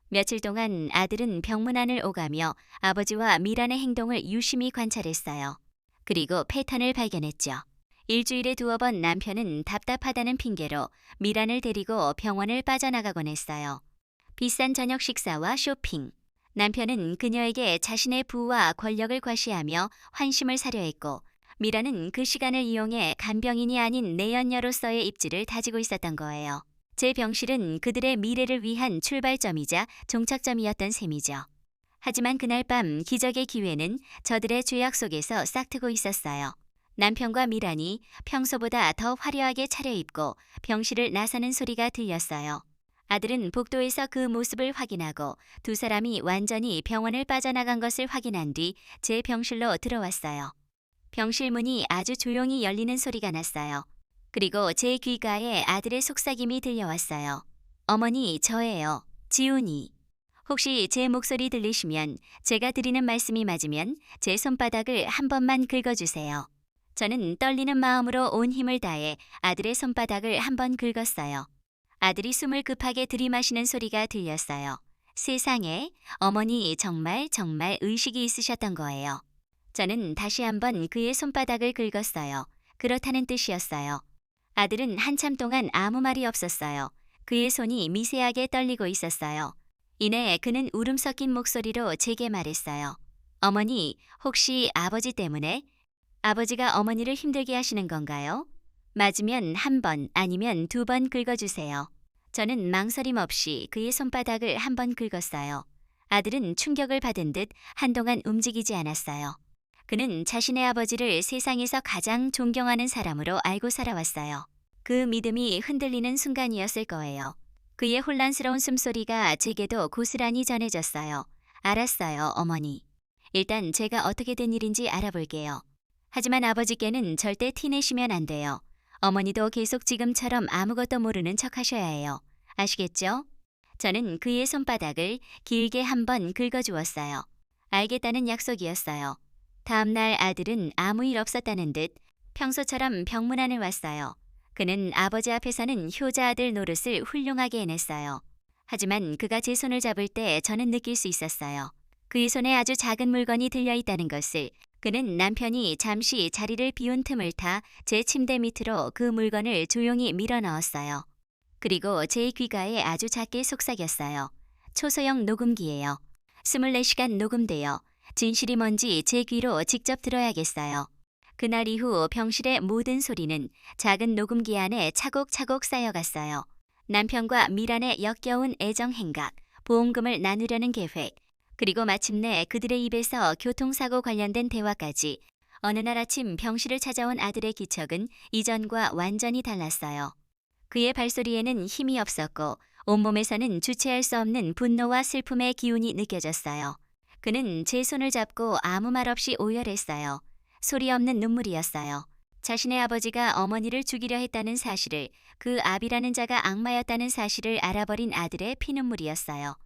며칠 동안 아들은 병문 안을 오가며 아버지와 미란의 행동을 유심히 관찰했어요. 그리고 패턴을 발견했죠. 일주일에 2번 남편은 답답하다는 핑계로 미란을 데리고 병원을 빠져나가곤 했어요. 비싼 저녁 식사와 쇼핑. 남편은 그녀에게 자신의 부와 권력을 과시하며 환심을 사려 했고, 미라는 그 시간을 이용해 간병인이 아닌 내연녀로서의 입지를 다지고 있었던 거예요. 제 병실은 그들의 미래를 위한 출발점이자 종착점이었던 셈이죠. 하지만 그날 밤 기적의 기회는 저들의 죄악 속에서 싹트고 있었어요. 남편과 미란이 평소보다 더 화려하게 차려입고 병실을 나서는 소리가 들렸어요. 아들은 복도에서 그 모습을 확인하고 두 사람이 완전히 병원을 빠져나간 것을 확인한 뒤 제 병실로 들어왔어요. 병실 문이 아주 조용히 열리는 소리가 났어요. 그리고 제 귓가에 아들의 속삭임이 들려왔어요. 어머니, 저예요. 지훈이. 혹시 제 목소리 들리시면 제가 드리는 말씀이 맞으면 제 손바닥을 한 번만 긁어주세요. 저는 떨리는 마음으로 온 힘을 다해 아들의 손바닥을 한 번 긁었어요. 아들이 숨을 급하게 들이마시는 소리가 들렸어요. 세상에, 어머니 정말 의식이 있으셨던 거예요. 저는 다시 한번 그의 손바닥을 긁었어요. 그렇다는 뜻이었어요. 아들은 한참 동안 아무 말이 없었어요. 그의 손이 미세하게 떨리고 있었어요. 이내 그는 울음 섞인 목소리로 제게 말했어요. 어머니, 혹시 아버지 때문에? 아버지가 어머니를 힘들게 하시는 건가요? 맞으면 1번 아니면 2번 긁어주세요. 저는 망설임 없이 그의 손바닥을 한 번 긁었어요. 아들은 충격을 받은 듯 한동안 움직이지 않았어요. 그는 자신의 아버지를 세상에서 가장 존경하는 사람으로 알고 살아왔어요. 그 믿음이 흔들리는 순간이었을 거예요. 그의 혼란스러운 숨소리가 제게도 고스란히 전해졌어요. 알았어요, 어머니. 일단 제가 어떻게 된 일인지 알아볼게요. 하지만 아버지께는 절대 티내시면 안 돼요. 어머니도 계속 지금처럼 아무것도 모르는 척 하셔야 해요. 아시겠죠? 저는 그의 손바닥을 길게 한 번 긁어주었어요. 알겠다는 약속이었어요. 다음 날 아들은 아무 일 없었다는 듯 평소처럼 병문 안에 왔어요. 그는 아버지 앞에서는 효자 아들 노릇을 훌륭하게 해냈어요. 하지만 그가 제 손을 잡을 때 저는 느낄 수 있었어요. 그의 손에 아주 작은 물건이 들려있다는 것을. 그는 남편이 잠시 자리를 비운 틈을 타 제 침대 밑으로 그 물건을 조용히 밀어 넣었어요. 그리고 제 귀가에 아주 작게 속삭였어요. 초소형 녹음기예요. 24시간 녹음되어 진실이 뭔지 제 귀로 직접 들어야겠어요. 그날 이후 병실의 모든 소리는 작은 녹음기 안에 차곡차곡 쌓여갔어요. 남편과 미란의 역겨운 애정 행각, 보험금을 나누려는 계획, 그리고 마침내 그들의 입에서 교통사고 관련된 대화까지. 어느 날 아침 병실을 찾아온 아들의 기척은 이전과 완전히 달랐어요. 그의 발소리에는 힘이 없었고 온몸에서는 주체할 수 없는 분노와 슬픔의 기운이 느껴졌어요. 그는 제 손을 잡고 아무 말 없이 오열했어요. 소리 없는 눈물이었어요. 자신의 아버지가 어머니를 죽이려 했다는 사실을, 그 아비라는 자가 악마였다는 사실을 알아버린 아들의 피눈물이었어요.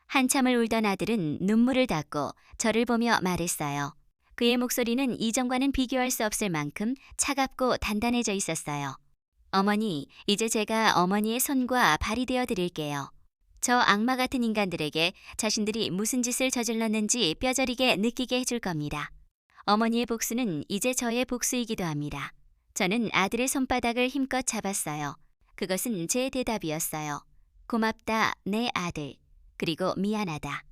한참을 울던 아들은 눈물을 닦고 저를 보며 말했어요. 그의 목소리는 이전과는 비교할 수 없을 만큼 차갑고 단단해져 있었어요. 어머니, 이제 제가 어머니의 손과 발이 되어 드릴게요. 저 악마 같은 인간들에게 자신들이 무슨 짓을 저질렀는지 뼈저리게 느끼게 해줄 겁니다. 어머니의 복수는 이제 저의 복수이기도 합니다. 저는 아들의 손바닥을 힘껏 잡았어요. 그것은 제 대답이었어요. 고맙다, 내 아들. 그리고 미안하다.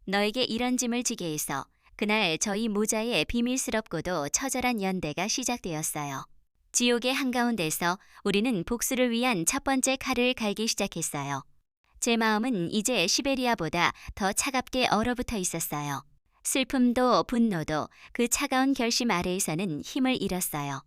너에게 이런 짐을 지게 해서. 그날 저희 모자의 비밀스럽고도 처절한 연대가 시작되었어요. 지옥의 한가운데서 우리는 복수를 위한 첫 번째 칼을 갈기 시작했어요. 제 마음은 이제 시베리아보다 더 차갑게 얼어붙어 있었어요. 슬픔도 분노도 그 차가운 결심 아래에서는 힘을 잃었어요.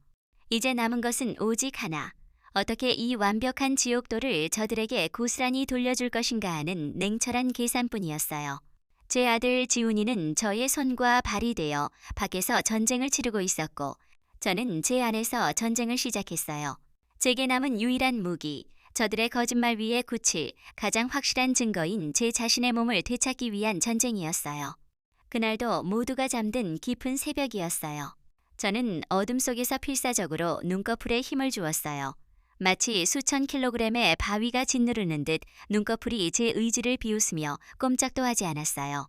이제 남은 것은 오직 하나. 어떻게 이 완벽한 지옥도를 저들에게 고스란히 돌려줄 것인가 하는 냉철한 계산뿐이었어요. 제 아들 지훈이는 저의 손과 발이 되어 밖에서 전쟁을 치르고 있었고, 저는 제 안에서 전쟁을 시작했어요. 제게 남은 유일한 무기, 저들의 거짓말 위에 굳힐 가장 확실한 증거인 제 자신의 몸을 되찾기 위한 전쟁이었어요. 그날도 모두가 잠든 깊은 새벽이었어요. 저는 어둠 속에서 필사적으로 눈꺼풀에 힘을 주었어요. 마치 수천 킬로그램의 바위가 짓누르는 듯 눈꺼풀이 제 의지를 비웃으며 꼼짝도 하지 않았어요.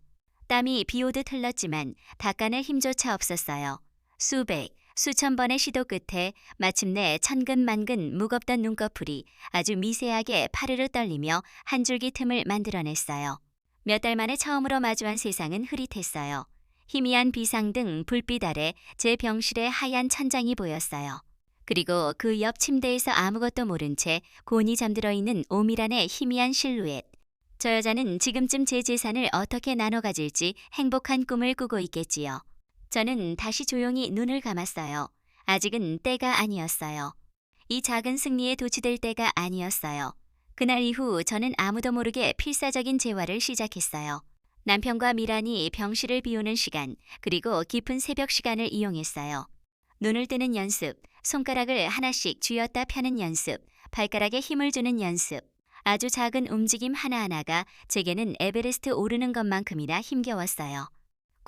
땀이 비오듯 흘렀지만 닦아낼 힘조차 없었어요. 수백, 수천 번의 시도 끝에 마침내 천근만근 무겁던 눈꺼풀이 아주 미세하게 파르르 떨리며 한 줄기 틈을 만들어냈어요. 몇 달 만에 처음으로 마주한 세상은 흐릿했어요. 희미한 비상등 불빛 아래 제 병실의 하얀 천장이 보였어요. 그리고 그 옆 침대에서 아무것도 모른 채 곤히 잠들어 있는 오미란의 희미한 실루엣. 저 여자는 지금쯤 제 재산을 어떻게 나눠 가질지 행복한 꿈을 꾸고 있겠지요. 저는 다시 조용히 눈을 감았어요. 아직은 때가 아니었어요. 이 작은 승리에 도취될 때가 아니었어요. 그날 이후 저는 아무도 모르게 필사적인 재활을 시작했어요. 남편과 미란이 병실을 비우는 시간, 그리고 깊은 새벽 시간을 이용했어요. 눈을 뜨는 연습, 손가락을 하나씩 쥐었다 펴는 연습, 발가락에 힘을 주는 연습. 아주 작은 움직임 하나하나가 제게는 에베레스트 오르는 것만큼이나 힘겨웠어요.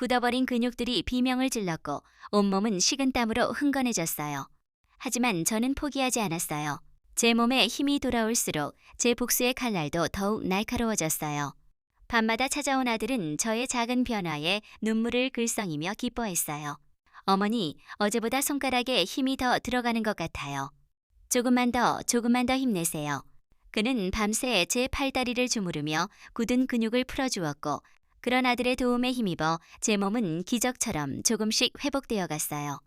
굳어버린 근육들이 비명을 질렀고 온몸은 식은땀으로 흥건해졌어요. 하지만 저는 포기하지 않았어요. 제 몸에 힘이 돌아올수록 제 복수의 칼날도 더욱 날카로워졌어요. 밤마다 찾아온 아들은 저의 작은 변화에 눈물을 글썽이며 기뻐했어요. 어머니, 어제보다 손가락에 힘이 더 들어가는 것 같아요. 조금만 더 힘내세요. 그는 밤새 제 팔다리를 주무르며 굳은 근육을 풀어주었고 그런 아들의 도움에 힘입어 제 몸은 기적처럼 조금씩 회복되어 갔어요.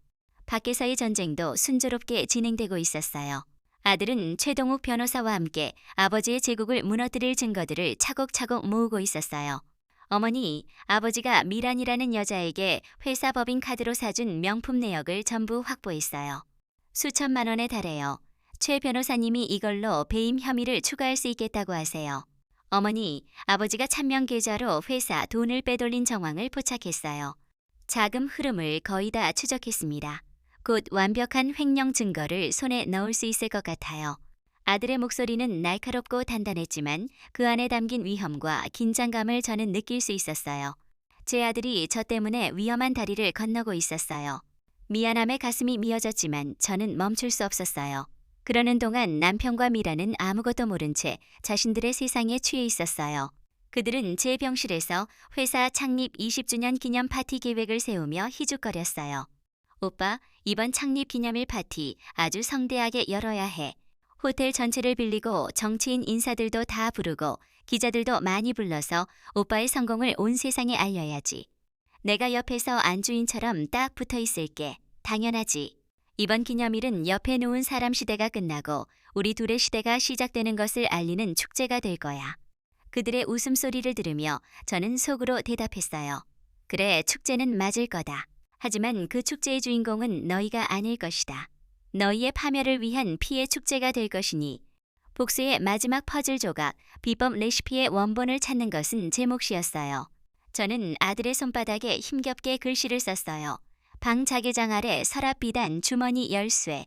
밖에서의 전쟁도 순조롭게 진행되고 있었어요. 아들은 최동욱 변호사와 함께 아버지의 제국을 무너뜨릴 증거들을 차곡차곡 모으고 있었어요. 어머니, 아버지가 미란이라는 여자에게 회사 법인 카드로 사준 명품 내역을 전부 확보했어요. 수천만 원에 달해요. 최 변호사님이 이걸로 배임 혐의를 추가할 수 있겠다고 하세요. 어머니, 아버지가 찬명 계좌로 회사 돈을 빼돌린 정황을 포착했어요. 자금 흐름을 거의 다 추적했습니다. 곧 완벽한 횡령 증거를 손에 넣을 수 있을 것 같아요. 아들의 목소리는 날카롭고 단단했지만 그 안에 담긴 위험과 긴장감을 저는 느낄 수 있었어요. 제 아들이 저 때문에 위험한 다리를 건너고 있었어요. 미안함에 가슴이 미어졌지만 저는 멈출 수 없었어요. 그러는 동안 남편과 미라는 아무것도 모른 채 자신들의 세상에 취해 있었어요. 그들은 제 병실에서 회사 창립 20주년 기념 파티 계획을 세우며 희죽거렸어요. 오빠, 이번 창립 기념일 파티 아주 성대하게 열어야 해. 호텔 전체를 빌리고 정치인 인사들도 다 부르고 기자들도 많이 불러서 오빠의 성공을 온 세상에 알려야지. 내가 옆에서 안주인처럼 딱 붙어 있을게. 당연하지. 이번 기념일은 옆에 놓은 사람 시대가 끝나고 우리 둘의 시대가 시작되는 것을 알리는 축제가 될 거야. 그들의 웃음소리를 들으며 저는 속으로 대답했어요. 그래, 축제는 맞을 거다. 하지만 그 축제의 주인공은 너희가 아닐 것이다. 너희의 파멸을 위한 피해 축제가 될 것이니 복수의 마지막 퍼즐 조각, 비법 레시피의 원본을 찾는 것은 제 몫이었어요. 저는 아들의 손바닥에 힘겹게 글씨를 썼어요. 방 자개장 아래 서랍 비단 주머니 열쇠.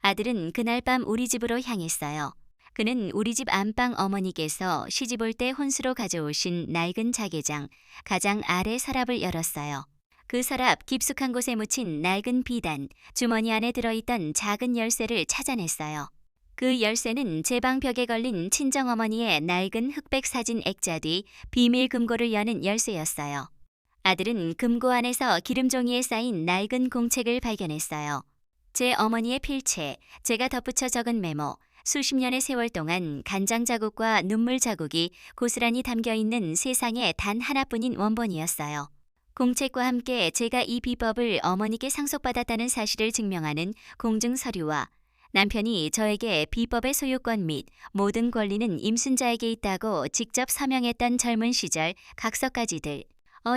아들은 그날 밤 우리 집으로 향했어요. 그는 우리 집 안방 어머니께서 시집 올 때 혼수로 가져오신 낡은 자개장, 가장 아래 서랍을 열었어요. 그 서랍 깊숙한 곳에 묻힌 낡은 비단, 주머니 안에 들어있던 작은 열쇠를 찾아냈어요. 그 열쇠는 제 방 벽에 걸린 친정어머니의 낡은 흑백 사진 액자 뒤 비밀 금고를 여는 열쇠였어요. 아들은 금고 안에서 기름종이에 쌓인 낡은 공책을 발견했어요. 제 어머니의 필체, 제가 덧붙여 적은 메모, 수십 년의 세월 동안 간장 자국과 눈물 자국이 고스란히 담겨있는 세상에 단 하나뿐인 원본이었어요. 공책과 함께 제가 이 비법을 어머니께 상속받았다는 사실을 증명하는 공증 서류와 남편이 저에게 비법의 소유권 및 모든 권리는 임순자에게 있다고 직접 서명했던 젊은 시절 각서까지들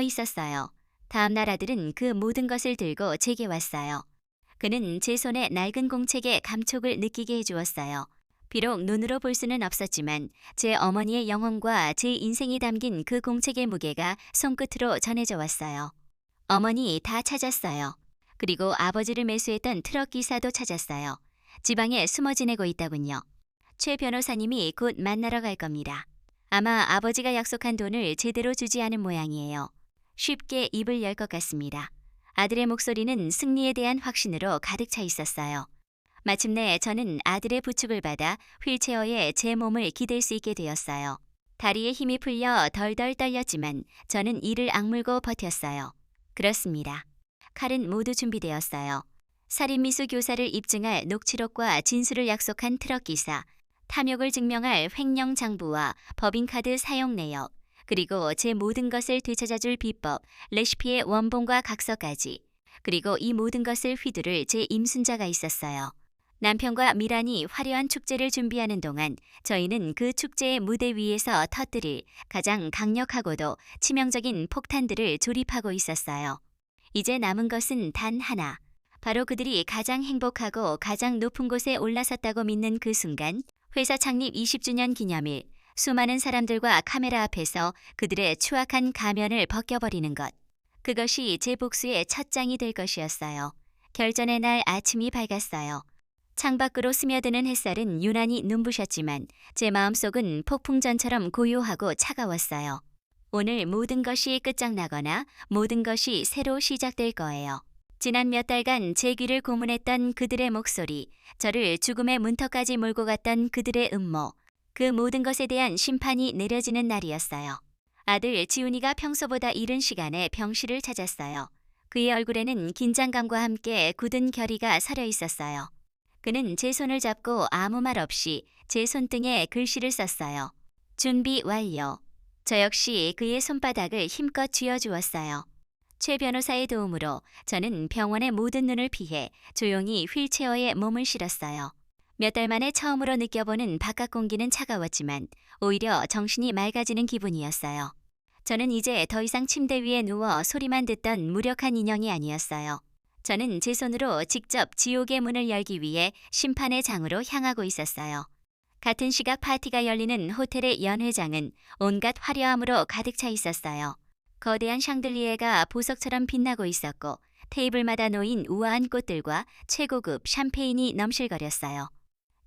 있었어요. 다음날 아들은 그 모든 것을 들고 제게 왔어요. 그는 제 손에 낡은 공책의 감촉을 느끼게 해주었어요. 비록 눈으로 볼 수는 없었지만 제 어머니의 영혼과 제 인생이 담긴 그 공책의 무게가 손끝으로 전해져 왔어요. 어머니 다 찾았어요. 그리고 아버지를 매수했던 트럭 기사도 찾았어요. 지방에 숨어 지내고 있다군요. 최 변호사님이 곧 만나러 갈 겁니다. 아마 아버지가 약속한 돈을 제대로 주지 않은 모양이에요. 쉽게 입을 열 것 같습니다. 아들의 목소리는 승리에 대한 확신으로 가득 차 있었어요. 마침내 저는 아들의 부축을 받아 휠체어에 제 몸을 기댈 수 있게 되었어요. 다리에 힘이 풀려 덜덜 떨렸지만 저는 이를 악물고 버텼어요. 그렇습니다. 칼은 모두 준비되었어요. 살인미수 교사를 입증할 녹취록과 진술을 약속한 트럭기사, 탐욕을 증명할 횡령 장부와 법인카드 사용 내역, 그리고 제 모든 것을 되찾아줄 비법, 레시피의 원본과 각서까지, 그리고 이 모든 것을 휘두를 제 임순자가 있었어요. 남편과 미란이 화려한 축제를 준비하는 동안 저희는 그 축제의 무대 위에서 터뜨릴 가장 강력하고도 치명적인 폭탄들을 조립하고 있었어요. 이제 남은 것은 단 하나. 바로 그들이 가장 행복하고 가장 높은 곳에 올라섰다고 믿는 그 순간, 회사 창립 20주년 기념일, 수많은 사람들과 카메라 앞에서 그들의 추악한 가면을 벗겨버리는 것. 그것이 제 복수의 첫 장이 될 것이었어요. 결전의 날 아침이 밝았어요. 창밖으로 스며드는 햇살은 유난히 눈부셨지만 제 마음속은 폭풍전처럼 고요하고 차가웠어요. 오늘 모든 것이 끝장나거나 모든 것이 새로 시작될 거예요. 지난 몇 달간 제 귀를 고문했던 그들의 목소리, 저를 죽음의 문턱까지 몰고 갔던 그들의 음모, 그 모든 것에 대한 심판이 내려지는 날이었어요. 아들 지훈이가 평소보다 이른 시간에 병실을 찾았어요. 그의 얼굴에는 긴장감과 함께 굳은 결의가 서려 있었어요. 그는 제 손을 잡고 아무 말 없이 제 손등에 글씨를 썼어요. 준비 완료. 저 역시 그의 손바닥을 힘껏 쥐어주었어요. 최 변호사의 도움으로 저는 병원의 모든 눈을 피해 조용히 휠체어에 몸을 실었어요. 몇 달 만에 처음으로 느껴보는 바깥 공기는 차가웠지만 오히려 정신이 맑아지는 기분이었어요. 저는 이제 더 이상 침대 위에 누워 소리만 듣던 무력한 인형이 아니었어요. 저는 제 손으로 직접 지옥의 문을 열기 위해 심판의 장으로 향하고 있었어요. 같은 시각 파티가 열리는 호텔의 연회장은 온갖 화려함으로 가득 차 있었어요. 거대한 샹들리에가 보석처럼 빛나고 있었고 테이블마다 놓인 우아한 꽃들과 최고급 샴페인이 넘실거렸어요.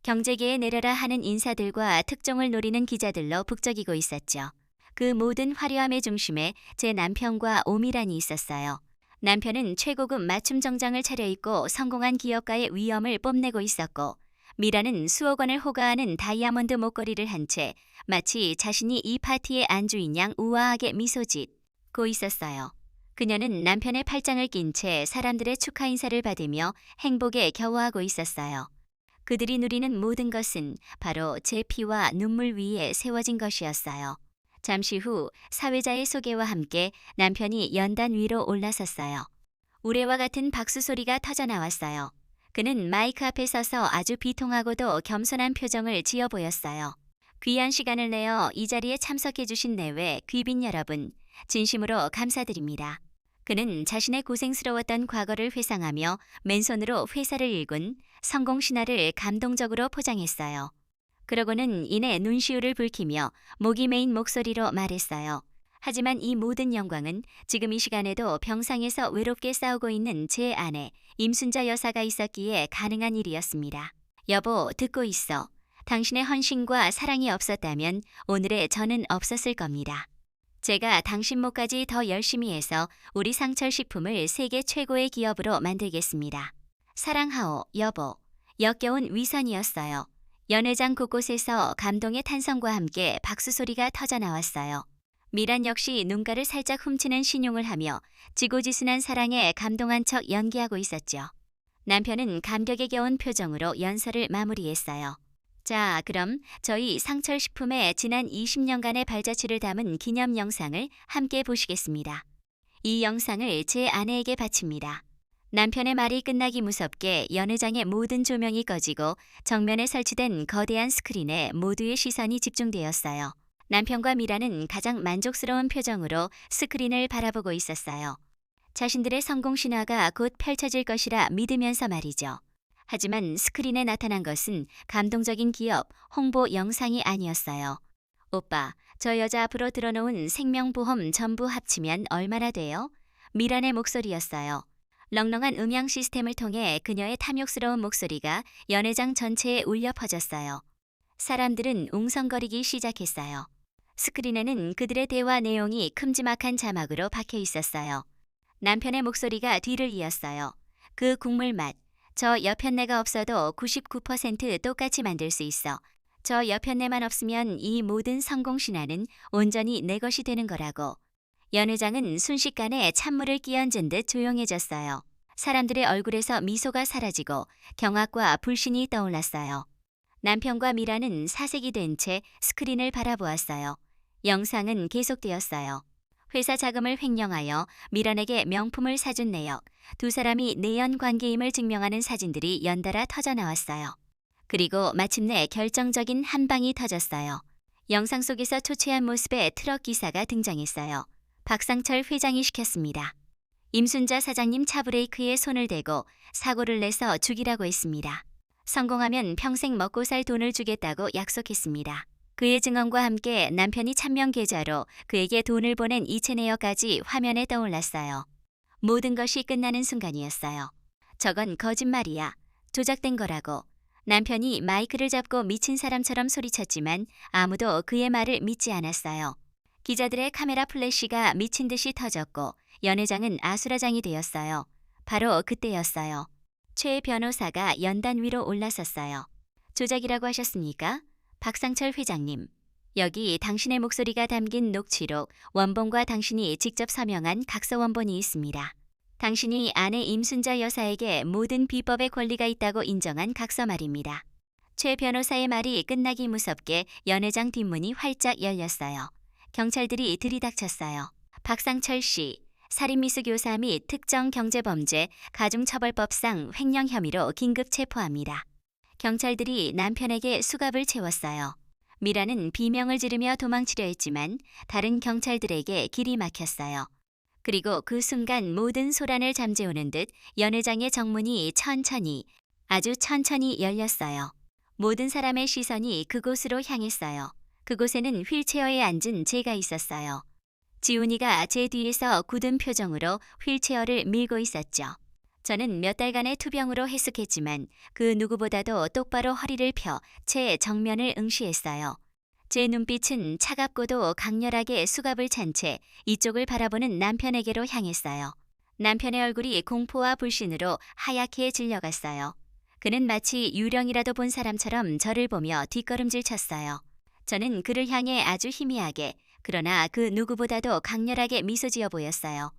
경제계에 내려라 하는 인사들과 특종을 노리는 기자들로 북적이고 있었죠. 그 모든 화려함의 중심에 제 남편과 오미란이 있었어요. 남편은 최고급 맞춤 정장을 차려입고 성공한 기업가의 위엄을 뽐내고 있었고 미라는 수억 원을 호가하는 다이아몬드 목걸이를 한 채 마치 자신이 이 파티의 안주인 양 우아하게 미소 짓고 있었어요. 그녀는 남편의 팔짱을 낀 채 사람들의 축하 인사를 받으며 행복에 겨워하고 있었어요. 그들이 누리는 모든 것은 바로 제 피와 눈물 위에 세워진 것이었어요. 잠시 후 사회자의 소개와 함께 남편이 연단 위로 올라섰어요. 우레와 같은 박수 소리가 터져 나왔어요. 그는 마이크 앞에 서서 아주 비통하고도 겸손한 표정을 지어 보였어요. 귀한 시간을 내어 이 자리에 참석해 주신 내외 귀빈 여러분, 진심으로 감사드립니다. 그는 자신의 고생스러웠던 과거를 회상하며 맨손으로 회사를 일군 성공 신화를 감동적으로 포장했어요. 그러고는 이내 눈시울을 붉히며 목이 메인 목소리로 말했어요. 하지만 이 모든 영광은 지금 이 시간에도 병상에서 외롭게 싸우고 있는 제 아내 임순자 여사가 있었기에 가능한 일이었습니다. 여보, 듣고 있어. 당신의 헌신과 사랑이 없었다면 오늘의 저는 없었을 겁니다. 제가 당신 몫까지 더 열심히 해서 우리 상철식품을 세계 최고의 기업으로 만들겠습니다. 사랑하오, 여보. 역겨운 위선이었어요. 연회장 곳곳에서 감동의 탄성과 함께 박수 소리가 터져 나왔어요. 미란 역시 눈가를 살짝 훔치는 신용을 하며 지고지순한 사랑에 감동한 척 연기하고 있었죠. 남편은 감격에 겨운 표정으로 연설을 마무리했어요. 자, 그럼 저희 상철식품의 지난 20년간의 발자취를 담은 기념 영상을 함께 보시겠습니다. 이 영상을 제 아내에게 바칩니다. 남편의 말이 끝나기 무섭게 연회장의 모든 조명이 꺼지고 정면에 설치된 거대한 스크린에 모두의 시선이 집중되었어요. 남편과 미라는 가장 만족스러운 표정으로 스크린을 바라보고 있었어요. 자신들의 성공 신화가 곧 펼쳐질 것이라 믿으면서 말이죠. 하지만 스크린에 나타난 것은 감동적인 기업 홍보 영상이 아니었어요. 오빠, 저 여자 앞으로 들어놓은 생명보험 전부 합치면 얼마나 돼요? 미란의 목소리였어요. 렁렁한 음향 시스템을 통해 그녀의 탐욕스러운 목소리가 연회장 전체에 울려 퍼졌어요. 사람들은 웅성거리기 시작했어요. 스크린에는 그들의 대화 내용이 큼지막한 자막으로 박혀 있었어요. 남편의 목소리가 뒤를 이었어요. 그 국물 맛. 저 여편네가 없어도 99% 똑같이 만들 수 있어. 저 여편네만 없으면 이 모든 성공 신화는 온전히 내 것이 되는 거라고. 연회장은 순식간에 찬물을 끼얹은 듯 조용해졌어요. 사람들의 얼굴에서 미소가 사라지고 경악과 불신이 떠올랐어요. 남편과 미라는 사색이 된 채 스크린을 바라보았어요. 영상은 계속되었어요. 회사 자금을 횡령하여 미란에게 명품을 사준 내역, 두 사람이 내연 관계임을 증명하는 사진들이 연달아 터져 나왔어요. 그리고 마침내 결정적인 한 방이 터졌어요. 영상 속에서 초췌한 모습의 트럭 기사가 등장했어요. 박상철 회장이 시켰습니다. 임순자 사장님 차 브레이크에 손을 대고 사고를 내서 죽이라고 했습니다. 성공하면 평생 먹고 살 돈을 주겠다고 약속했습니다. 그의 증언과 함께 남편이 찬명 계좌로 그에게 돈을 보낸 이체 내역까지 화면에 떠올랐어요. 모든 것이 끝나는 순간이었어요. 저건 거짓말이야. 조작된 거라고. 남편이 마이크를 잡고 미친 사람처럼 소리쳤지만 아무도 그의 말을 믿지 않았어요. 기자들의 카메라 플래시가 미친 듯이 터졌고 연회장은 아수라장이 되었어요. 바로 그때였어요. 최 변호사가 연단 위로 올라섰어요. 조작이라고 하셨습니까? 박상철 회장님. 여기 당신의 목소리가 담긴 녹취록, 원본과 당신이 직접 서명한 각서 원본이 있습니다. 당신이 아내 임순자 여사에게 모든 비법의 권리가 있다고 인정한 각서 말입니다. 최 변호사의 말이 끝나기 무섭게 연회장 뒷문이 활짝 열렸어요. 경찰들이 들이닥쳤어요. 박상철 씨, 살인미수 교사 및 특정 경제범죄 가중처벌법상 횡령 혐의로 긴급 체포합니다. 경찰들이 남편에게 수갑을 채웠어요. 미라는 비명을 지르며 도망치려 했지만 다른 경찰들에게 길이 막혔어요. 그리고 그 순간 모든 소란을 잠재우는 듯 연회장의 정문이 천천히, 아주 천천히 열렸어요. 모든 사람의 시선이 그곳으로 향했어요. 그곳에는 휠체어에 앉은 제가 있었어요. 지훈이가 제 뒤에서 굳은 표정으로 휠체어를 밀고 있었죠. 저는 몇 달간의 투병으로 해숙했지만 그 누구보다도 똑바로 허리를 펴 제 정면을 응시했어요. 제 눈빛은 차갑고도 강렬하게 수갑을 찬 채 이쪽을 바라보는 남편에게로 향했어요. 남편의 얼굴이 공포와 불신으로 하얗게 질려갔어요. 그는 마치 유령이라도 본 사람처럼 저를 보며 뒷걸음질 쳤어요. 저는 그를 향해 아주 희미하게, 그러나 그 누구보다도 강렬하게 미소 지어 보였어요.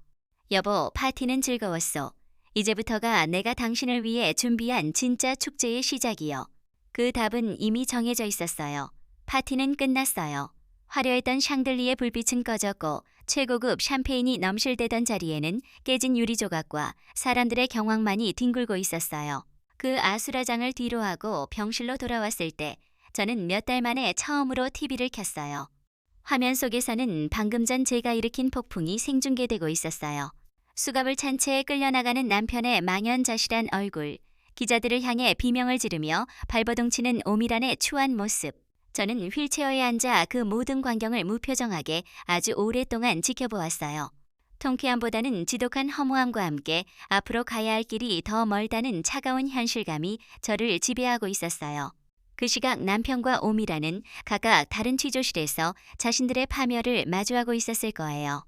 여보, 파티는 즐거웠소. 이제부터가 내가 당신을 위해 준비한 진짜 축제의 시작이요. 그 답은 이미 정해져 있었어요. 파티는 끝났어요. 화려했던 샹들리에 불빛은 꺼졌고 최고급 샴페인이 넘실대던 자리에는 깨진 유리 조각과 사람들의 경황만이 뒹굴고 있었어요. 그 아수라장을 뒤로하고 병실로 돌아왔을 때 저는 몇 달 만에 처음으로 TV를 켰어요. 화면 속에서는 방금 전 제가 일으킨 폭풍이 생중계되고 있었어요. 수갑을 찬 채 끌려나가는 남편의 망연자실한 얼굴, 기자들을 향해 비명을 지르며 발버둥치는 오미란의 추한 모습. 저는 휠체어에 앉아 그 모든 광경을 무표정하게 아주 오랫동안 지켜보았어요. 통쾌함보다는 지독한 허무함과 함께 앞으로 가야 할 길이 더 멀다는 차가운 현실감이 저를 지배하고 있었어요. 그 시각 남편과 오미라는 각각 다른 취조실에서 자신들의 파멸을 마주하고 있었을 거예요.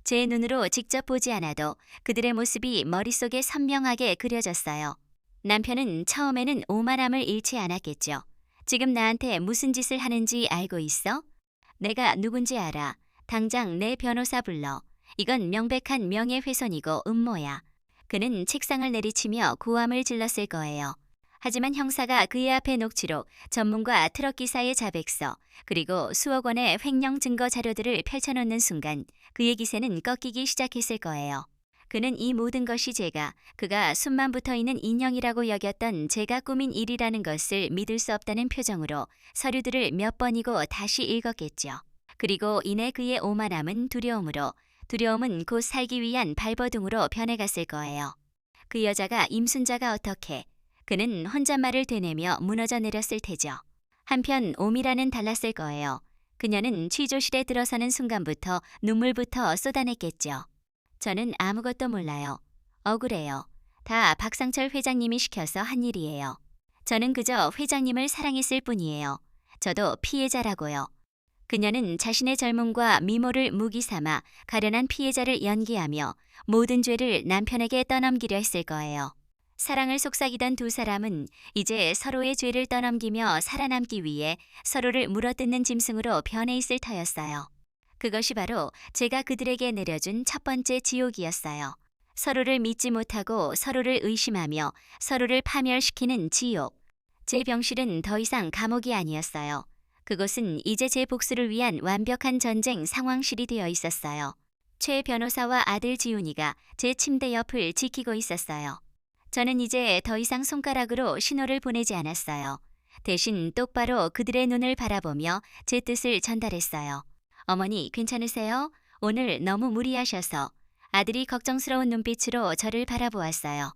제 눈으로 직접 보지 않아도 그들의 모습이 머릿속에 선명하게 그려졌어요. 남편은 처음에는 오만함을 잃지 않았겠죠. 지금 나한테 무슨 짓을 하는지 알고 있어? 내가 누군지 알아. 당장 내 변호사 불러. 이건 명백한 명예훼손이고 음모야. 그는 책상을 내리치며 고함을 질렀을 거예요. 하지만 형사가 그의 앞에 녹취록, 전문가 트럭 기사의 자백서, 그리고 수억 원의 횡령 증거 자료들을 펼쳐놓는 순간 그의 기세는 꺾이기 시작했을 거예요. 그는 이 모든 것이 그가 숨만 붙어있는 인형이라고 여겼던 제가 꾸민 일이라는 것을 믿을 수 없다는 표정으로 서류들을 몇 번이고 다시 읽었겠죠. 그리고 이내 그의 오만함은 두려움은 곧 살기 위한 발버둥으로 변해갔을 거예요. 그 여자가 임순자가 어떻게, 그는 혼잣말을 되뇌며 무너져 내렸을 테죠. 한편 오미라는 달랐을 거예요. 그녀는 취조실에 들어서는 순간부터 눈물부터 쏟아냈겠죠. 저는 아무것도 몰라요. 억울해요. 다 박상철 회장님이 시켜서 한 일이에요. 저는 그저 회장님을 사랑했을 뿐이에요. 저도 피해자라고요. 그녀는 자신의 젊음과 미모를 무기 삼아 가련한 피해자를 연기하며 모든 죄를 남편에게 떠넘기려 했을 거예요. 사랑을 속삭이던 두 사람은 이제 서로의 죄를 떠넘기며 살아남기 위해 서로를 물어뜯는 짐승으로 변해 있을 터였어요. 그것이 바로 제가 그들에게 내려준 첫 번째 지옥이었어요. 서로를 믿지 못하고 서로를 의심하며 서로를 파멸시키는 지옥. 제 병실은 더 이상 감옥이 아니었어요. 그곳은 이제 제 복수를 위한 완벽한 전쟁 상황실이 되어 있었어요. 최 변호사와 아들 지훈이가 제 침대 옆을 지키고 있었어요. 저는 이제 더 이상 손가락으로 신호를 보내지 않았어요. 대신 똑바로 그들의 눈을 바라보며 제 뜻을 전달했어요. 어머니, 괜찮으세요? 오늘 너무 무리하셔서. 아들이 걱정스러운 눈빛으로 저를 바라보았어요.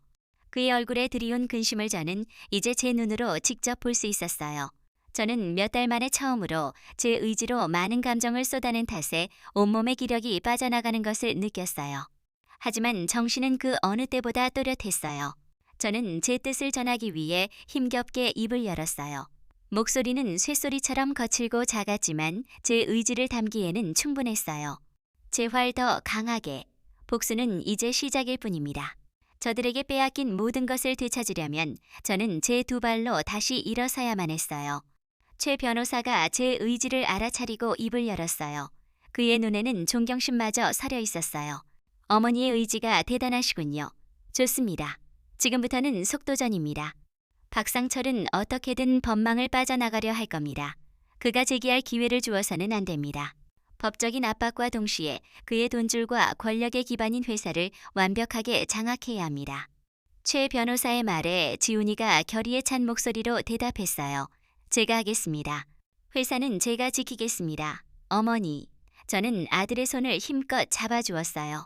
그의 얼굴에 드리운 근심을 저는 이제 제 눈으로 직접 볼 수 있었어요. 저는 몇 달 만에 처음으로 제 의지로 많은 감정을 쏟아낸 탓에 온몸의 기력이 빠져나가는 것을 느꼈어요. 하지만 정신은 그 어느 때보다 또렷했어요. 저는 제 뜻을 전하기 위해 힘겹게 입을 열었어요. 목소리는 쇠소리처럼 거칠고 작았지만 제 의지를 담기에는 충분했어요. 제 활 더 강하게. 복수는 이제 시작일 뿐입니다. 저들에게 빼앗긴 모든 것을 되찾으려면 저는 제 두 발로 다시 일어서야만 했어요. 최 변호사가 제 의지를 알아차리고 입을 열었어요. 그의 눈에는 존경심마저 서려 있었어요. 어머니의 의지가 대단하시군요. 좋습니다. 지금부터는 속도전입니다. 박상철은 어떻게든 법망을 빠져나가려 할 겁니다. 그가 제기할 기회를 주어서는 안 됩니다. 법적인 압박과 동시에 그의 돈줄과 권력의 기반인 회사를 완벽하게 장악해야 합니다. 최 변호사의 말에 지훈이가 결의에 찬 목소리로 대답했어요. 제가 하겠습니다. 회사는 제가 지키겠습니다. 어머니. 저는 아들의 손을 힘껏 잡아주었어요.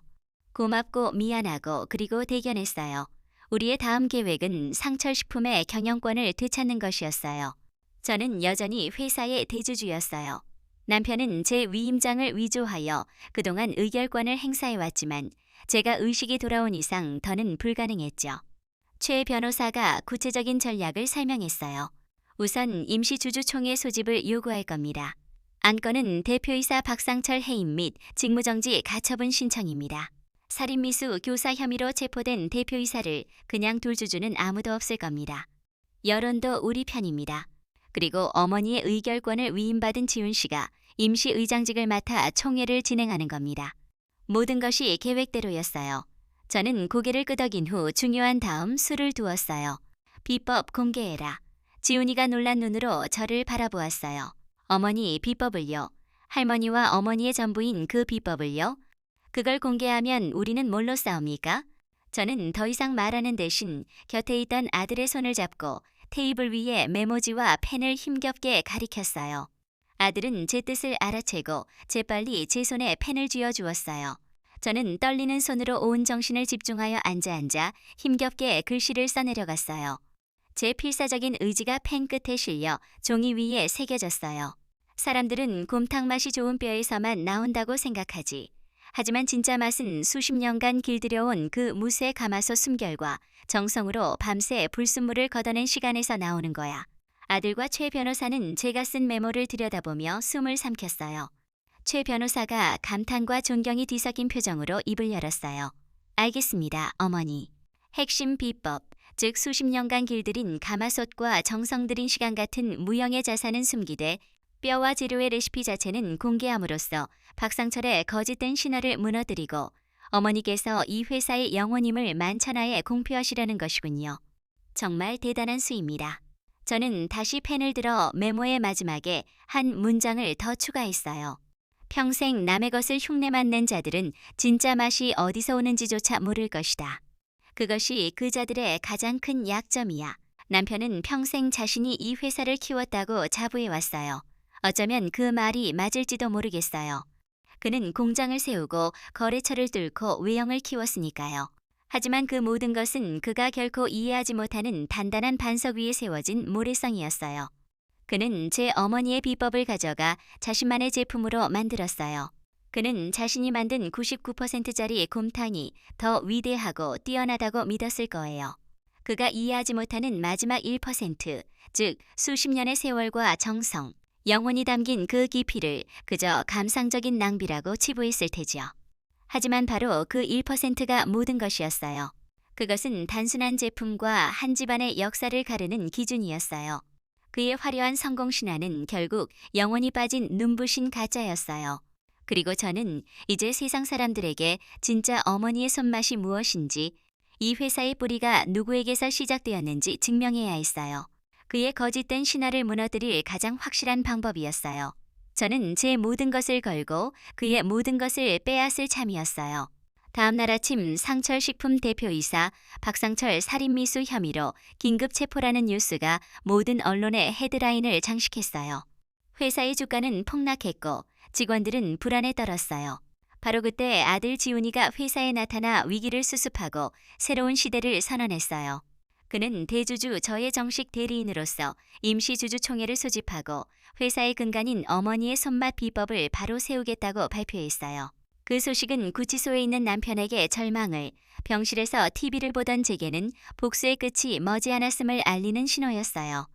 고맙고 미안하고 그리고 대견했어요. 우리의 다음 계획은 상철식품의 경영권을 되찾는 것이었어요. 저는 여전히 회사의 대주주였어요. 남편은 제 위임장을 위조하여 그동안 의결권을 행사해왔지만 제가 의식이 돌아온 이상 더는 불가능했죠. 최 변호사가 구체적인 전략을 설명했어요. 우선 임시주주총회 소집을 요구할 겁니다. 안건은 대표이사 박상철 해임 및 직무정지 가처분 신청입니다. 살인미수 교사 혐의로 체포된 대표이사를 그냥 둘 주주는 아무도 없을 겁니다. 여론도 우리 편입니다. 그리고 어머니의 의결권을 위임받은 지훈 씨가 임시의장직을 맡아 총회를 진행하는 겁니다. 모든 것이 계획대로였어요. 저는 고개를 끄덕인 후 중요한 다음 수를 두었어요. 비법 공개해라. 지훈이가 놀란 눈으로 저를 바라보았어요. 어머니, 비법을요? 할머니와 어머니의 전부인 그 비법을요? 그걸 공개하면 우리는 뭘로 싸웁니까? 저는 더 이상 말하는 대신 곁에 있던 아들의 손을 잡고 테이블 위에 메모지와 펜을 힘겹게 가리켰어요. 아들은 제 뜻을 알아채고 재빨리 제 손에 펜을 쥐어주었어요. 저는 떨리는 손으로 온 정신을 집중하여 앉아 힘겹게 글씨를 써내려갔어요. 제 필사적인 의지가 펜 끝에 실려 종이 위에 새겨졌어요. 사람들은 곰탕 맛이 좋은 뼈에서만 나온다고 생각하지. 하지만 진짜 맛은 수십 년간 길들여온 그 무쇠 가마솥 숨결과 정성으로 밤새 불순물을 걷어낸 시간에서 나오는 거야. 아들과 최 변호사는 제가 쓴 메모를 들여다보며 숨을 삼켰어요. 최 변호사가 감탄과 존경이 뒤섞인 표정으로 입을 열었어요. 알겠습니다, 어머니. 핵심 비법, 즉 수십 년간 길들인 가마솥과 정성 들인 시간 같은 무형의 자산은 숨기되 뼈와 재료의 레시피 자체는 공개함으로써 박상철의 거짓된 신화를 무너뜨리고 어머니께서 이 회사의 영혼임을 만천하에 공표하시려는 것이군요. 정말 대단한 수입니다. 저는 다시 펜을 들어 메모의 마지막에 한 문장을 더 추가했어요. 평생 남의 것을 흉내만 낸 자들은 진짜 맛이 어디서 오는지조차 모를 것이다. 그것이 그 자들의 가장 큰 약점이야. 남편은 평생 자신이 이 회사를 키웠다고 자부해왔어요. 어쩌면 그 말이 맞을지도 모르겠어요. 그는 공장을 세우고 거래처를 뚫고 외형을 키웠으니까요. 하지만 그 모든 것은 그가 결코 이해하지 못하는 단단한 반석 위에 세워진 모래성이었어요. 그는 제 어머니의 비법을 가져가 자신만의 제품으로 만들었어요. 그는 자신이 만든 99%짜리 곰탕이 더 위대하고 뛰어나다고 믿었을 거예요. 그가 이해하지 못하는 마지막 1%, 즉 수십 년의 세월과 정성, 영혼이 담긴 그 깊이를 그저 감상적인 낭비라고 치부했을 테지요. 하지만 바로 그 1%가 모든 것이었어요. 그것은 단순한 제품과 한 집안의 역사를 가르는 기준이었어요. 그의 화려한 성공 신화는 결국 영혼이 빠진 눈부신 가짜였어요. 그리고 저는 이제 세상 사람들에게 진짜 어머니의 손맛이 무엇인지, 이 회사의 뿌리가 누구에게서 시작되었는지 증명해야 했어요. 그의 거짓된 신화를 무너뜨릴 가장 확실한 방법이었어요. 저는 제 모든 것을 걸고 그의 모든 것을 빼앗을 참이었어요. 다음 날 아침 상철식품 대표이사 박상철 살인미수 혐의로 긴급 체포라는 뉴스가 모든 언론의 헤드라인을 장식했어요. 회사의 주가는 폭락했고 직원들은 불안에 떨었어요. 바로 그때 아들 지훈이가 회사에 나타나 위기를 수습하고 새로운 시대를 선언했어요. 그는 대주주 저의 정식 대리인으로서 임시주주총회를 소집하고 회사의 근간인 어머니의 손맛 비법을 바로 세우겠다고 발표했어요. 그 소식은 구치소에 있는 남편에게 절망을, 병실에서 TV를 보던 제게는 복수의 끝이 머지않았음을 알리는 신호였어요.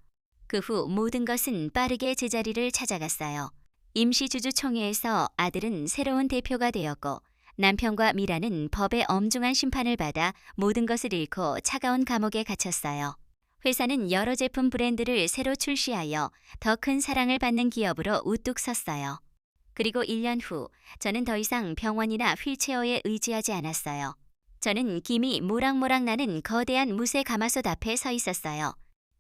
그 후 모든 것은 빠르게 제자리를 찾아갔어요. 임시주주총회에서 아들은 새로운 대표가 되었고 남편과 미라는 법의 엄중한 심판을 받아 모든 것을 잃고 차가운 감옥에 갇혔어요. 회사는 여러 제품 브랜드를 새로 출시하여 더 큰 사랑을 받는 기업으로 우뚝 섰어요. 그리고 1년 후 저는 더 이상 병원이나 휠체어에 의지하지 않았어요. 저는 김이 모락모락 나는 거대한 무쇠 가마솥 앞에 서 있었어요.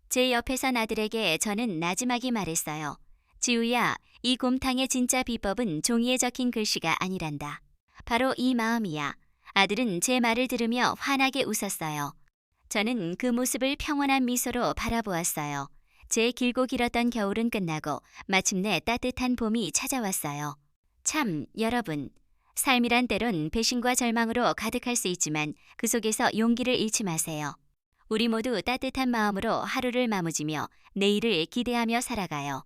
제 옆에 선 아들에게 저는 나지막이 말했어요. 지우야, 이 곰탕의 진짜 비법은 종이에 적힌 글씨가 아니란다. 바로 이 마음이야. 아들은 제 말을 들으며 환하게 웃었어요. 저는 그 모습을 평온한 미소로 바라보았어요. 제 길고 길었던 겨울은 끝나고 마침내 따뜻한 봄이 찾아왔어요. 참, 여러분. 삶이란 때론 배신과 절망으로 가득할 수 있지만 그 속에서 용기를 잃지 마세요. 우리 모두 따뜻한 마음으로 하루를 마무지며 내일을 기대하며 살아가요.